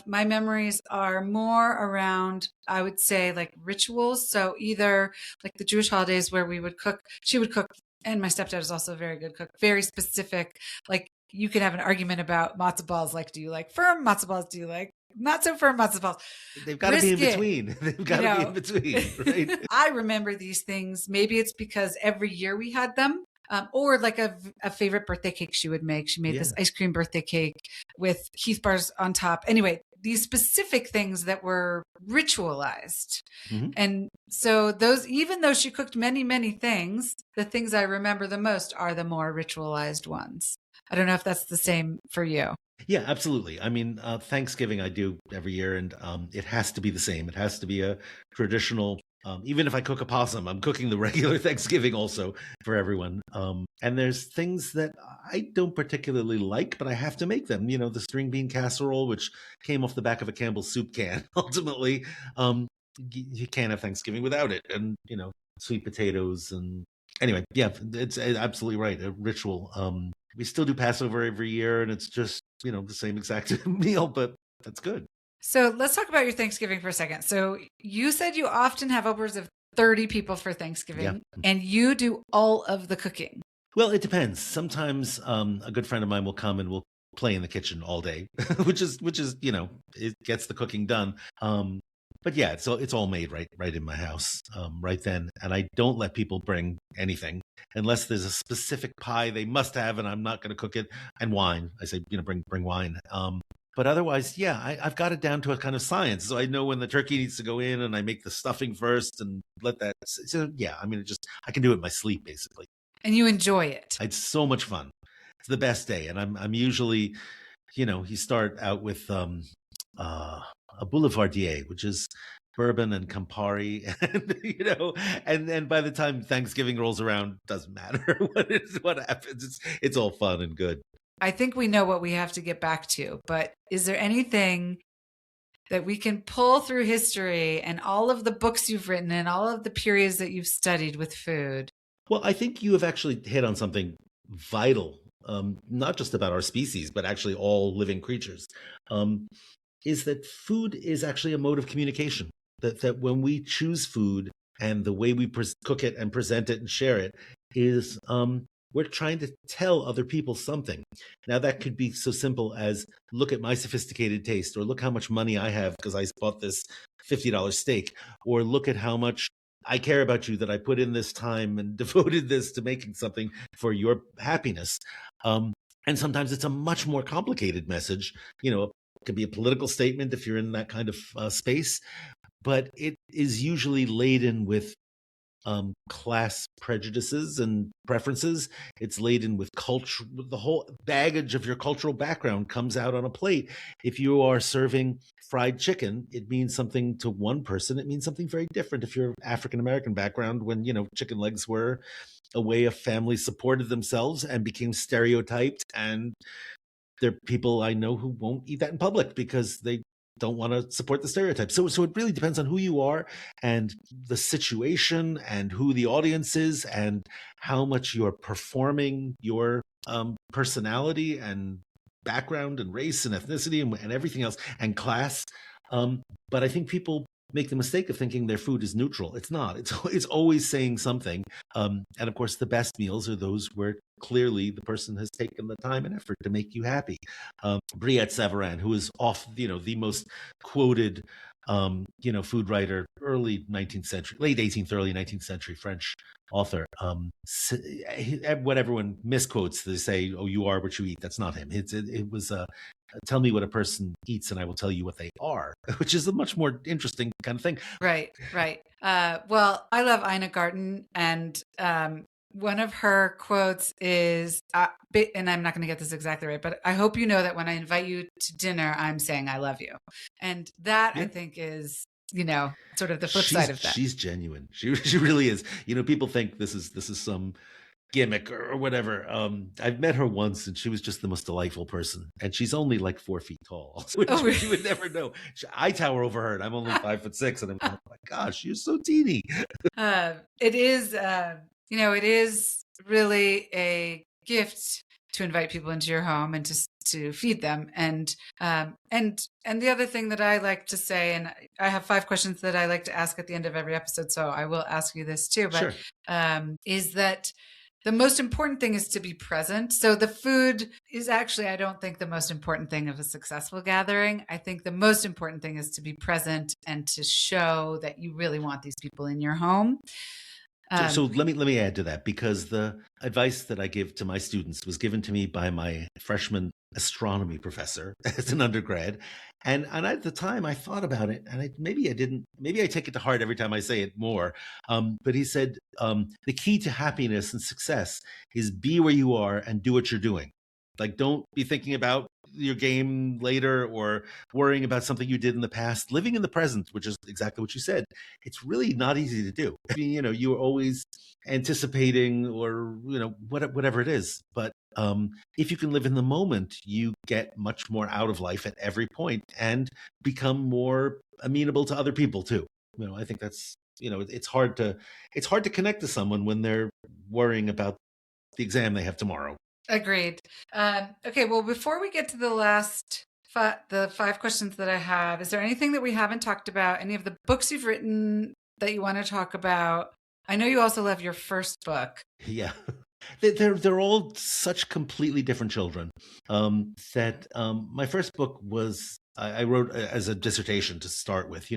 my memories are more around, I would say, like rituals. So either like the Jewish holidays where she would cook, and my stepdad is also a very good cook, very specific. Like you can have an argument about matzo balls. Like, do you like firm matzo balls? Do you like not so firm matzo balls? They've got to be in between. They've got to be in between, right? I remember these things. Maybe it's because every year we had them. Or like a favorite birthday cake she would make. She made this ice cream birthday cake with Heath bars on top. Anyway, these specific things that were ritualized. Mm-hmm. And so even though she cooked many, many things, the things I remember the most are the more ritualized ones. I don't know if that's the same for you. Yeah, absolutely. I mean, Thanksgiving I do every year, and it has to be the same. It has to be a traditional. Even if I cook a possum, I'm cooking the regular Thanksgiving also for everyone. And there's things that I don't particularly like, but I have to make them. The string bean casserole, which came off the back of a Campbell's soup can. Ultimately, you can't have Thanksgiving without it. And sweet potatoes. And anyway, yeah, it's absolutely right. A ritual. We still do Passover every year, and it's just the same exact meal, but that's good. So let's talk about your Thanksgiving for a second. So you said you often have upwards of 30 people for Thanksgiving, and you do all of the cooking. Well, it depends. Sometimes a good friend of mine will come and we'll play in the kitchen all day, which is it gets the cooking done. But yeah, it's all made right in my house right then, and I don't let people bring anything unless there's a specific pie they must have, and I'm not going to cook it. And wine, I say bring wine. But otherwise, yeah, I've got it down to a kind of science. So I know when the turkey needs to go in, and I make the stuffing first and let that. So yeah, I mean, I can do it in my sleep basically. And you enjoy it. It's so much fun. It's the best day, and I'm usually, you start out with a boulevardier, which is bourbon and Campari, and and by the time Thanksgiving rolls around, doesn't matter what happens. It's all fun and good. I think we know what we have to get back to, but is there anything that we can pull through history and all of the books you've written and all of the periods that you've studied with food? Well, I think you have actually hit on something vital, not just about our species, but actually all living creatures, is that food is actually a mode of communication. That when we choose food and the way we cook it and present it and share it is we're trying to tell other people something. Now, that could be so simple as look at my sophisticated taste, or look how much money I have because I bought this $50 steak, or look at how much I care about you that I put in this time and devoted this to making something for your happiness. And sometimes it's a much more complicated message. It could be a political statement if you're in that kind of space, but it is usually laden with class prejudices and preferences. It's laden with culture. The whole baggage of your cultural background comes out on a plate. If you are serving fried chicken, it means something to one person. It means something very different if you're African American background, when, chicken legs were a way a family supported themselves and became stereotyped. And there are people I know who won't eat that in public because they don't want to support the stereotype. So it really depends on who you are and the situation and who the audience is and how much you're performing your personality and background and race and ethnicity and everything else and class. But I think people make the mistake of thinking their food is neutral. It's not. It's always saying something. And of course, the best meals are those where clearly the person has taken the time and effort to make you happy. Briette Savarin, who is the most quoted, food writer, early 19th century, late 18th, early 19th century French author. What everyone misquotes, they say, "Oh, you are what you eat." That's not him. It was tell me what a person eats and I will tell you what they are, which is a much more interesting kind of thing. Right. Well, I love Ina Garten, and one of her quotes is, and I'm not going to get this exactly right, but I hope you know that when I invite you to dinner, I'm saying I love you. And that, I think, is, sort of the flip side of that. She's genuine. She really is. People think this is some gimmick or whatever. I've met her once and she was just the most delightful person, and she's only like 4 feet tall, which you would never know. I tower over her and I'm only 5'6", and I'm going, oh my gosh, you're so teeny. It is it is really a gift to invite people into your home and to feed them. And the other thing that I like to say, and I have 5 questions that I like to ask at the end of every episode, so I will ask you this too, but sure. Is that the most important thing is to be present. So the food is actually, I don't think, the most important thing of a successful gathering. I think the most important thing is to be present and to show that you really want these people in your home. So let me add to that, because the advice that I give to my students was given to me by my freshman astronomy professor as an undergrad. And at the time I thought about it, and maybe I take it to heart every time I say it more. But he said, the key to happiness and success is be where you are and do what you're doing. Like, don't be thinking about your game later or worrying about something you did in the past. Living in the present, which is exactly what you said, it's really not easy to do. I mean, you're always anticipating or, whatever it is. But if you can live in the moment, you get much more out of life at every point and become more amenable to other people too. I think that's, it's hard to connect to someone when they're worrying about the exam they have tomorrow. Agreed. Okay, well, before we get to the last the 5 questions that I have, is there anything that we haven't talked about? Any of the books you've written that you want to talk about? I know you also love your first book. Yeah. They're all such completely different children. My first book was, I wrote as a dissertation to start with,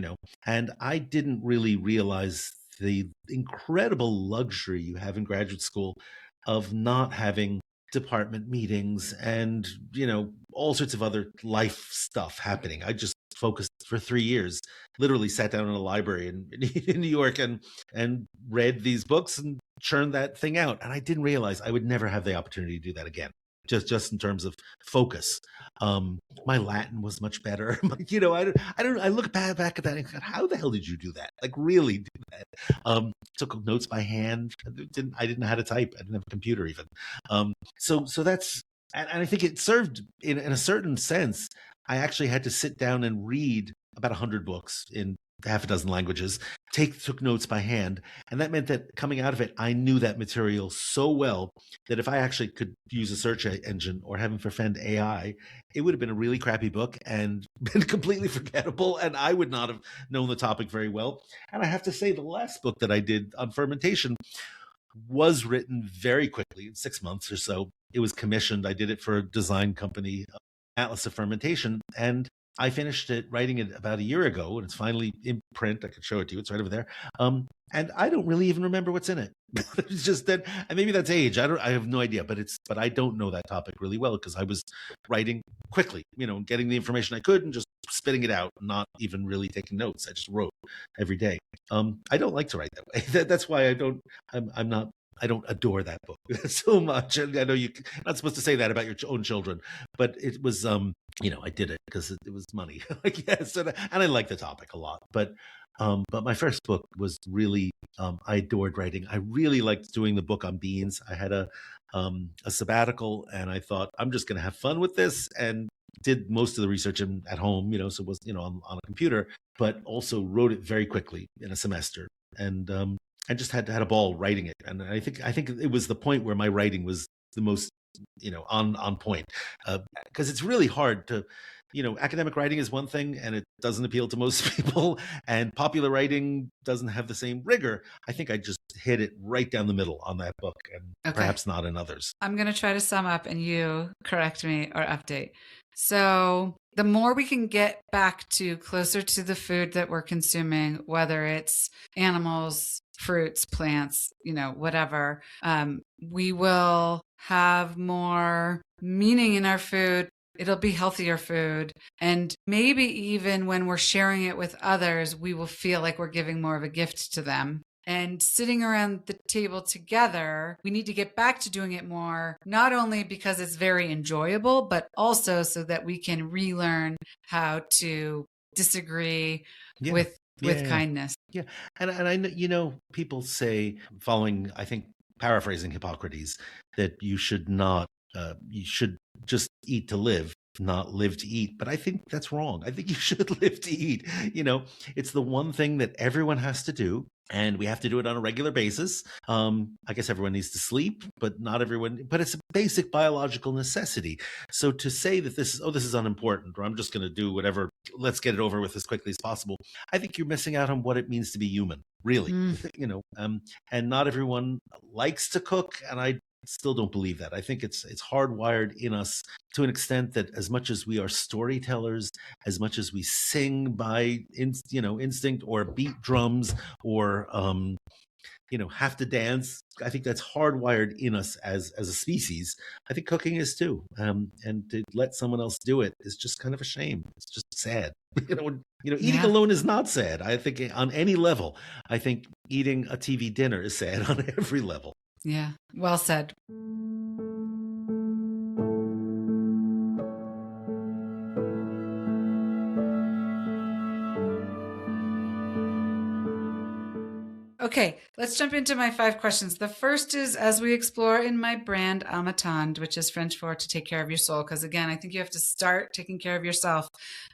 and I didn't really realize the incredible luxury you have in graduate school of not having department meetings and, all sorts of other life stuff happening. I just focused for 3 years, literally sat down in a library in New York and read these books and churned that thing out. And I didn't realize I would never have the opportunity to do that again. Just in terms of focus. My Latin was much better. I look back at that and go, how the hell did you do that? Like, really do that? Took notes by hand. I didn't know how to type. I didn't have a computer even. So that's, and I think it served in a certain sense. I actually had to sit down and read about 100 books in half a dozen languages, took notes by hand. And that meant that coming out of it, I knew that material so well that if I actually could use a search engine or heaven forfend AI, it would have been a really crappy book and been completely forgettable. And I would not have known the topic very well. And I have to say, the last book that I did on fermentation was written very quickly, in 6 months or so. It was commissioned. I did it for a design company, Atlas of Fermentation. And I finished writing it about a year ago, and it's finally in print. I could show it to you. It's right over there. And I don't really even remember what's in it. It's just that, and maybe that's age. I have no idea, but I don't know that topic really well because I was writing quickly, getting the information I could and just spitting it out, not even really taking notes. I just wrote every day. I don't like to write that way. That's why I'm not. I don't adore that book so much. And I know you're not supposed to say that about your own children, but it was, I did it because it was money, I guess, and I like the topic a lot. But my first book was really, I adored writing. I really liked doing the book on beans. I had a sabbatical, and I thought I'm just going to have fun with this, and did most of the research at home, so it was, on a computer, but also wrote it very quickly in a semester. And I just had a ball writing it. And I think it was the point where my writing was the most, on point. Because it's really hard to, academic writing is one thing and it doesn't appeal to most people, and popular writing doesn't have the same rigor. I think I just hit it right down the middle on that book, and perhaps not in others. I'm going to try to sum up and you correct me or update. So the more we can get back to closer to the food that we're consuming, whether it's animals, fruits, plants, whatever, we will have more meaning in our food. It'll be healthier food. And maybe even when we're sharing it with others, we will feel like we're giving more of a gift to them. And sitting around the table together, we need to get back to doing it more, not only because it's very enjoyable, but also so that we can relearn how to disagree with kindness. Yeah. And I know, people say, following, I think, paraphrasing Hippocrates, that you should just eat to live, not live to eat. But I think that's wrong. I think you should live to eat. It's the one thing that everyone has to do, and we have to do it on a regular basis. I guess everyone needs to sleep, but not everyone. But it's a basic biological necessity. So to say that this is unimportant, or I'm just going to do whatever, let's get it over with as quickly as possible, I think you're missing out on what it means to be human, really. And not everyone likes to cook, and I still don't believe that. I think it's hardwired in us to an extent that as much as we are storytellers, as much as we sing by instinct, or beat drums, or have to dance, I think that's hardwired in us as a species. I think cooking is too. And to let someone else do it is just kind of a shame. It's just sad. Eating alone is not sad. I think on any level. I think eating a TV dinner is sad on every level. Yeah, well said. Okay, let's jump into my 5 questions. The first is, as we explore in my brand, Amatand, which is French for to take care of your soul. Because again, I think you have to start taking care of yourself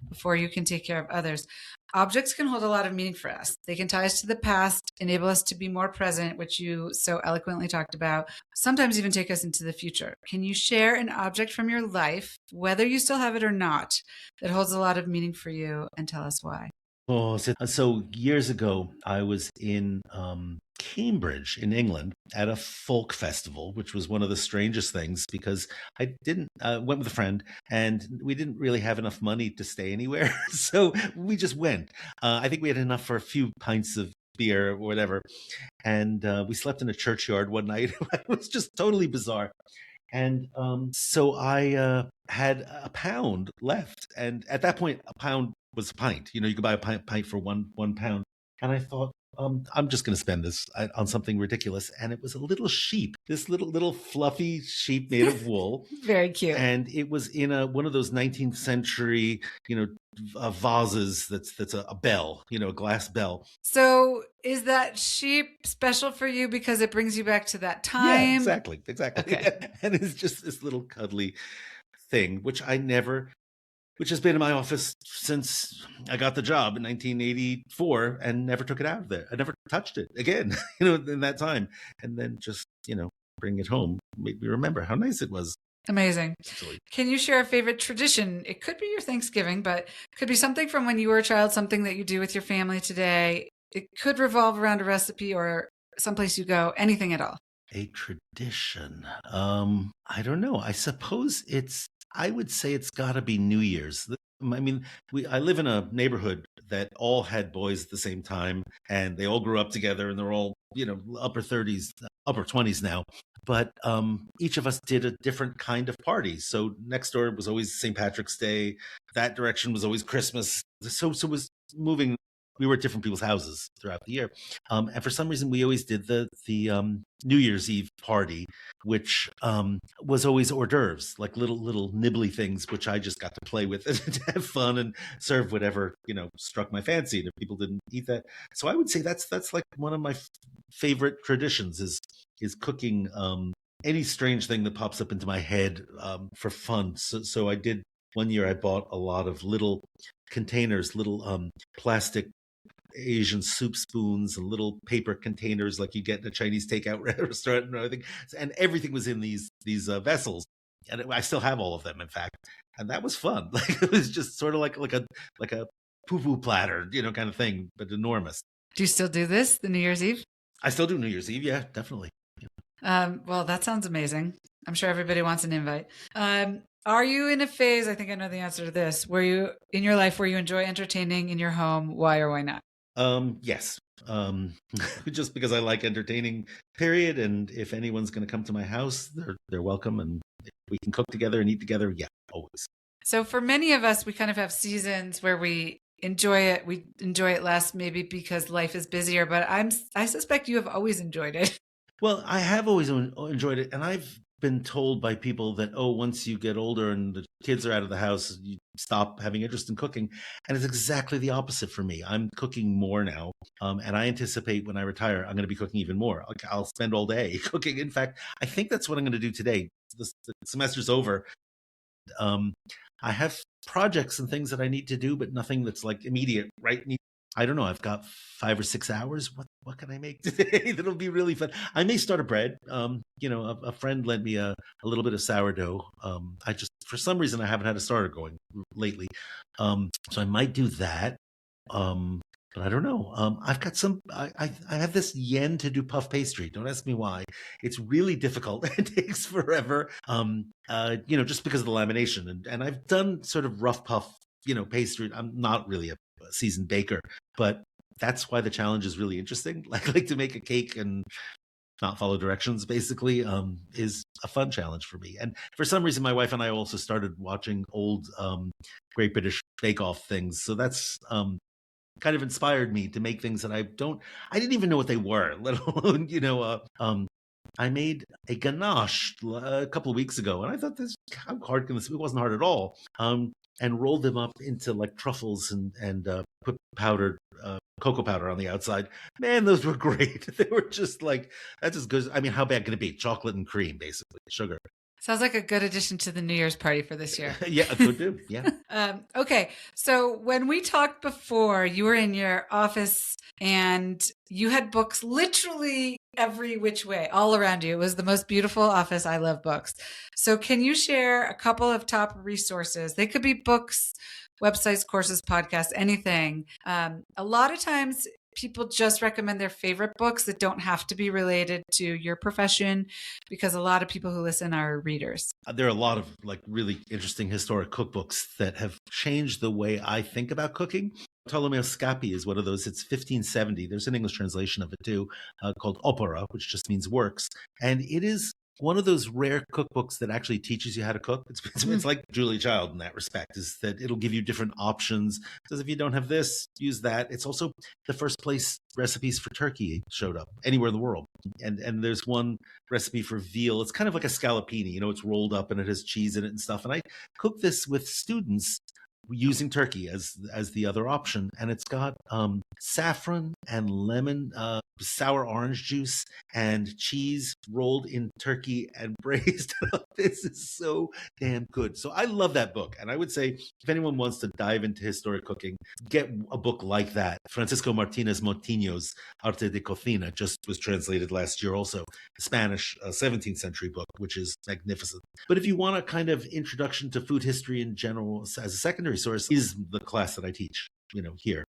before you can take care of others. Objects can hold a lot of meaning for us. They can tie us to the past, enable us to be more present, which you so eloquently talked about, sometimes even take us into the future. Can you share an object from your life, whether you still have it or not, that holds a lot of meaning for you, and tell us why? Oh, so years ago, I was in Cambridge in England at a folk festival, which was one of the strangest things, because I went with a friend, and we didn't really have enough money to stay anywhere. So we just went. I think we had enough for a few pints of beer or whatever. And we slept in a churchyard one night. It was just totally bizarre. And so I had a pound left. And at that point, a pound was a pint. You could buy a pint for one pound. And I thought, I'm just going to spend this on something ridiculous. And it was a little sheep, this little fluffy sheep made of wool. Very cute. And it was in one of those 19th century, vases that's a bell, a glass bell. So is that sheep special for you because it brings you back to that time? Yeah, exactly. Okay. And it's just this little cuddly thing, which has been in my office since I got the job in 1984, and never took it out of there. I never touched it again, in that time. And then just, bring it home, made me remember how nice it was. Amazing. Can you share a favorite tradition? It could be your Thanksgiving, but it could be something from when you were a child, something that you do with your family today. It could revolve around a recipe or someplace you go, anything at all. A tradition. I don't know. I suppose I would say it's got to be New Year's. I mean, I live in a neighborhood that all had boys at the same time, and they all grew up together, and they're all, upper 30s. upper 20s now, but each of us did a different kind of party. So next door was always St. Patrick's Day. That direction was always Christmas. So it was moving. We were at different people's houses throughout the year, and for some reason we always did the New Year's Eve party, which was always hors d'oeuvres, like little nibbly things, which I just got to play with and to have fun and serve whatever struck my fancy. And if people didn't eat that, so I would say that's like one of my favorite traditions is cooking any strange thing that pops up into my head for fun. So I did one year. I bought a lot of little containers, little plastic Asian soup spoons and little paper containers like you get in a Chinese takeout restaurant and everything. And everything was in these vessels. And I still have all of them, in fact. And that was fun. Like it was just sort of like a poo-poo platter, kind of thing, but enormous. Do you still do this, the New Year's Eve? I still do New Year's Eve. Yeah, definitely. Well, that sounds amazing. I'm sure everybody wants an invite. Are you in a phase, I think I know the answer to this, where you, in your life, where you enjoy entertaining in your home? Why or why not? Yes. Just because I like entertaining, period. And if anyone's going to come to my house, they're welcome. And if we can cook together and eat together, yeah, always. So for many of us, we kind of have seasons where we enjoy it. We enjoy it less, maybe because life is busier, but I suspect you have always enjoyed it. Well, I have always enjoyed it. And I've been told by people that, once you get older and the kids are out of the house, you stop having interest in cooking. And it's exactly the opposite for me. I'm cooking more now. And I anticipate when I retire, I'm going to be cooking even more. I'll spend all day cooking. In fact, I think that's what I'm going to do today. The semester's over. I have projects and things that I need to do, but nothing that's like immediate, right? I don't know. I've got 5 or 6 hours. What can I make today that'll be really fun? I may start a bread. A friend lent me a little bit of sourdough. I just, for some reason, I haven't had a starter going lately. So I might do that. But I don't know. I've got I have this yen to do puff pastry. Don't ask me why. It's really difficult. It takes forever. Just because of the lamination. And I've done sort of rough puff, pastry. I'm not really a seasoned baker, but that's why the challenge is really interesting. Like to make a cake and not follow directions, basically, is a fun challenge for me. And for some reason, my wife and I also started watching old Great British Bake Off things. So that's kind of inspired me to make things that I didn't even know what they were, let alone, I made a ganache a couple of weeks ago, and I thought, how hard can this be? It wasn't hard at all. And rolled them up into like truffles and put powdered cocoa powder on the outside. Man, those were great. They were just like, that's as good. I mean, how bad can it be? Chocolate and cream, basically, sugar. Sounds like a good addition to the New Year's party for this year. Yeah, it could do. Yeah. Okay. So when we talked before, you were in your office and you had books literally every which way, all around you. It was the most beautiful office. I love books. So can you share a couple of top resources? They could be books, websites, courses, podcasts, anything. A lot of times people just recommend their favorite books that don't have to be related to your profession, because a lot of people who listen are readers. There are a lot of like really interesting historic cookbooks that have changed the way I think about cooking. Ptolemy Scapi is one of those. It's 1570. There's an English translation of it too, called Opera, which just means works. And it is one of those rare cookbooks that actually teaches you how to cook. It's like Julia Child in that respect, is that it'll give you different options. It says if you don't have this, use that. It's also the first place recipes for turkey showed up anywhere in the world. And there's one recipe for veal. It's kind of like a scallopini, it's rolled up and it has cheese in it and stuff. And I cook this with students using turkey as the other option. And it's got saffron and lemon, sour orange juice and cheese rolled in turkey and braised. This is so damn good. So I love that book. And I would say if anyone wants to dive into historic cooking, get a book like that. Francisco Martinez Montino's Arte de Cocina just was translated last year also. A Spanish 17th century book, which is magnificent. But if you want a kind of introduction to food history in general as a secondary source, is the class that I teach, here,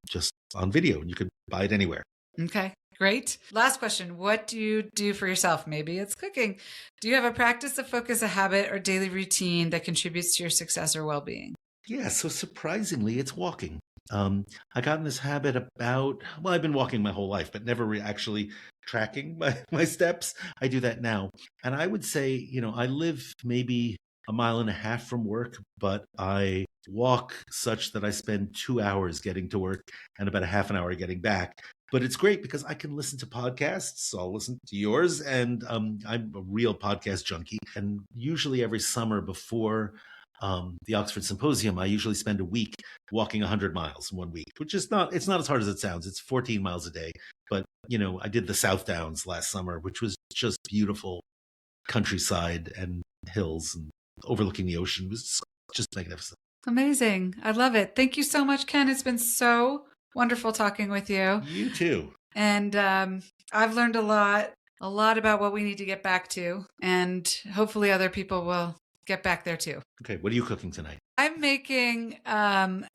just on video, and you can buy it anywhere. Okay, great. Last question. What do you do for yourself? Maybe it's cooking. Do you have a practice, a focus, a habit, or daily routine that contributes to your success or well-being? Yeah, so surprisingly, it's walking. I got in this habit I've been walking my whole life, but never actually tracking my steps. I do that now. And I would say, I live maybe a mile and a half from work, but I walk such that I spend 2 hours getting to work and about a half an hour getting back. But it's great because I can listen to podcasts. So I'll listen to yours, and I'm a real podcast junkie. And usually every summer before the Oxford Symposium, I usually spend a week walking 100 miles in 1 week, which is it's not as hard as it sounds. It's 14 miles a day. But, I did the South Downs last summer, which was just beautiful countryside and hills and overlooking the ocean. It was just magnificent. Amazing. I love it. Thank you so much, Ken. It's been so wonderful talking with you. You too. And I've learned a lot about what we need to get back to. And hopefully other people will get back there too. Okay. What are you cooking tonight? I'm making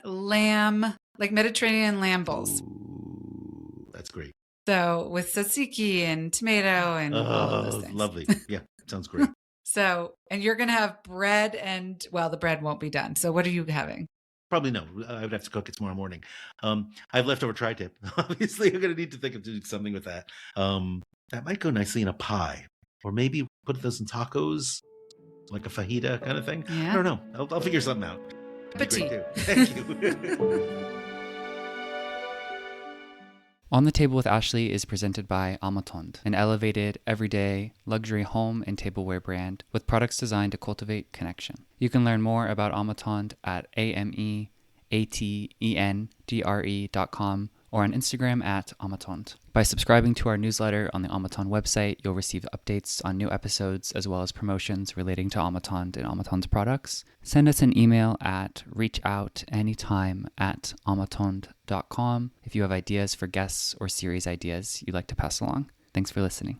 lamb, like Mediterranean lamb bowls. Ooh, that's great. So with tzatziki and tomato and all of those things. Lovely. Yeah, sounds great. So, and you're going to have bread and, well, the bread won't be done. So what are you having? Probably no. I would have to cook it tomorrow morning. I have leftover tri-tip. Obviously, I'm going to need to think of doing something with that. That might go nicely in a pie, or maybe put those in tacos, like a fajita kind of thing. Yeah. I don't know. I'll figure something out. Petit. Thank you. On the Table with Ashley is presented by Amatond, an elevated, everyday, luxury home and tableware brand with products designed to cultivate connection. You can learn more about Amatond at amatendre.com or on Instagram at Amatond. By subscribing to our newsletter on the Amatond website, you'll receive updates on new episodes as well as promotions relating to Amatond and Amatond's products. Send us an email at reachoutanytime@amatond.com if you have ideas for guests or series ideas you'd like to pass along. Thanks for listening.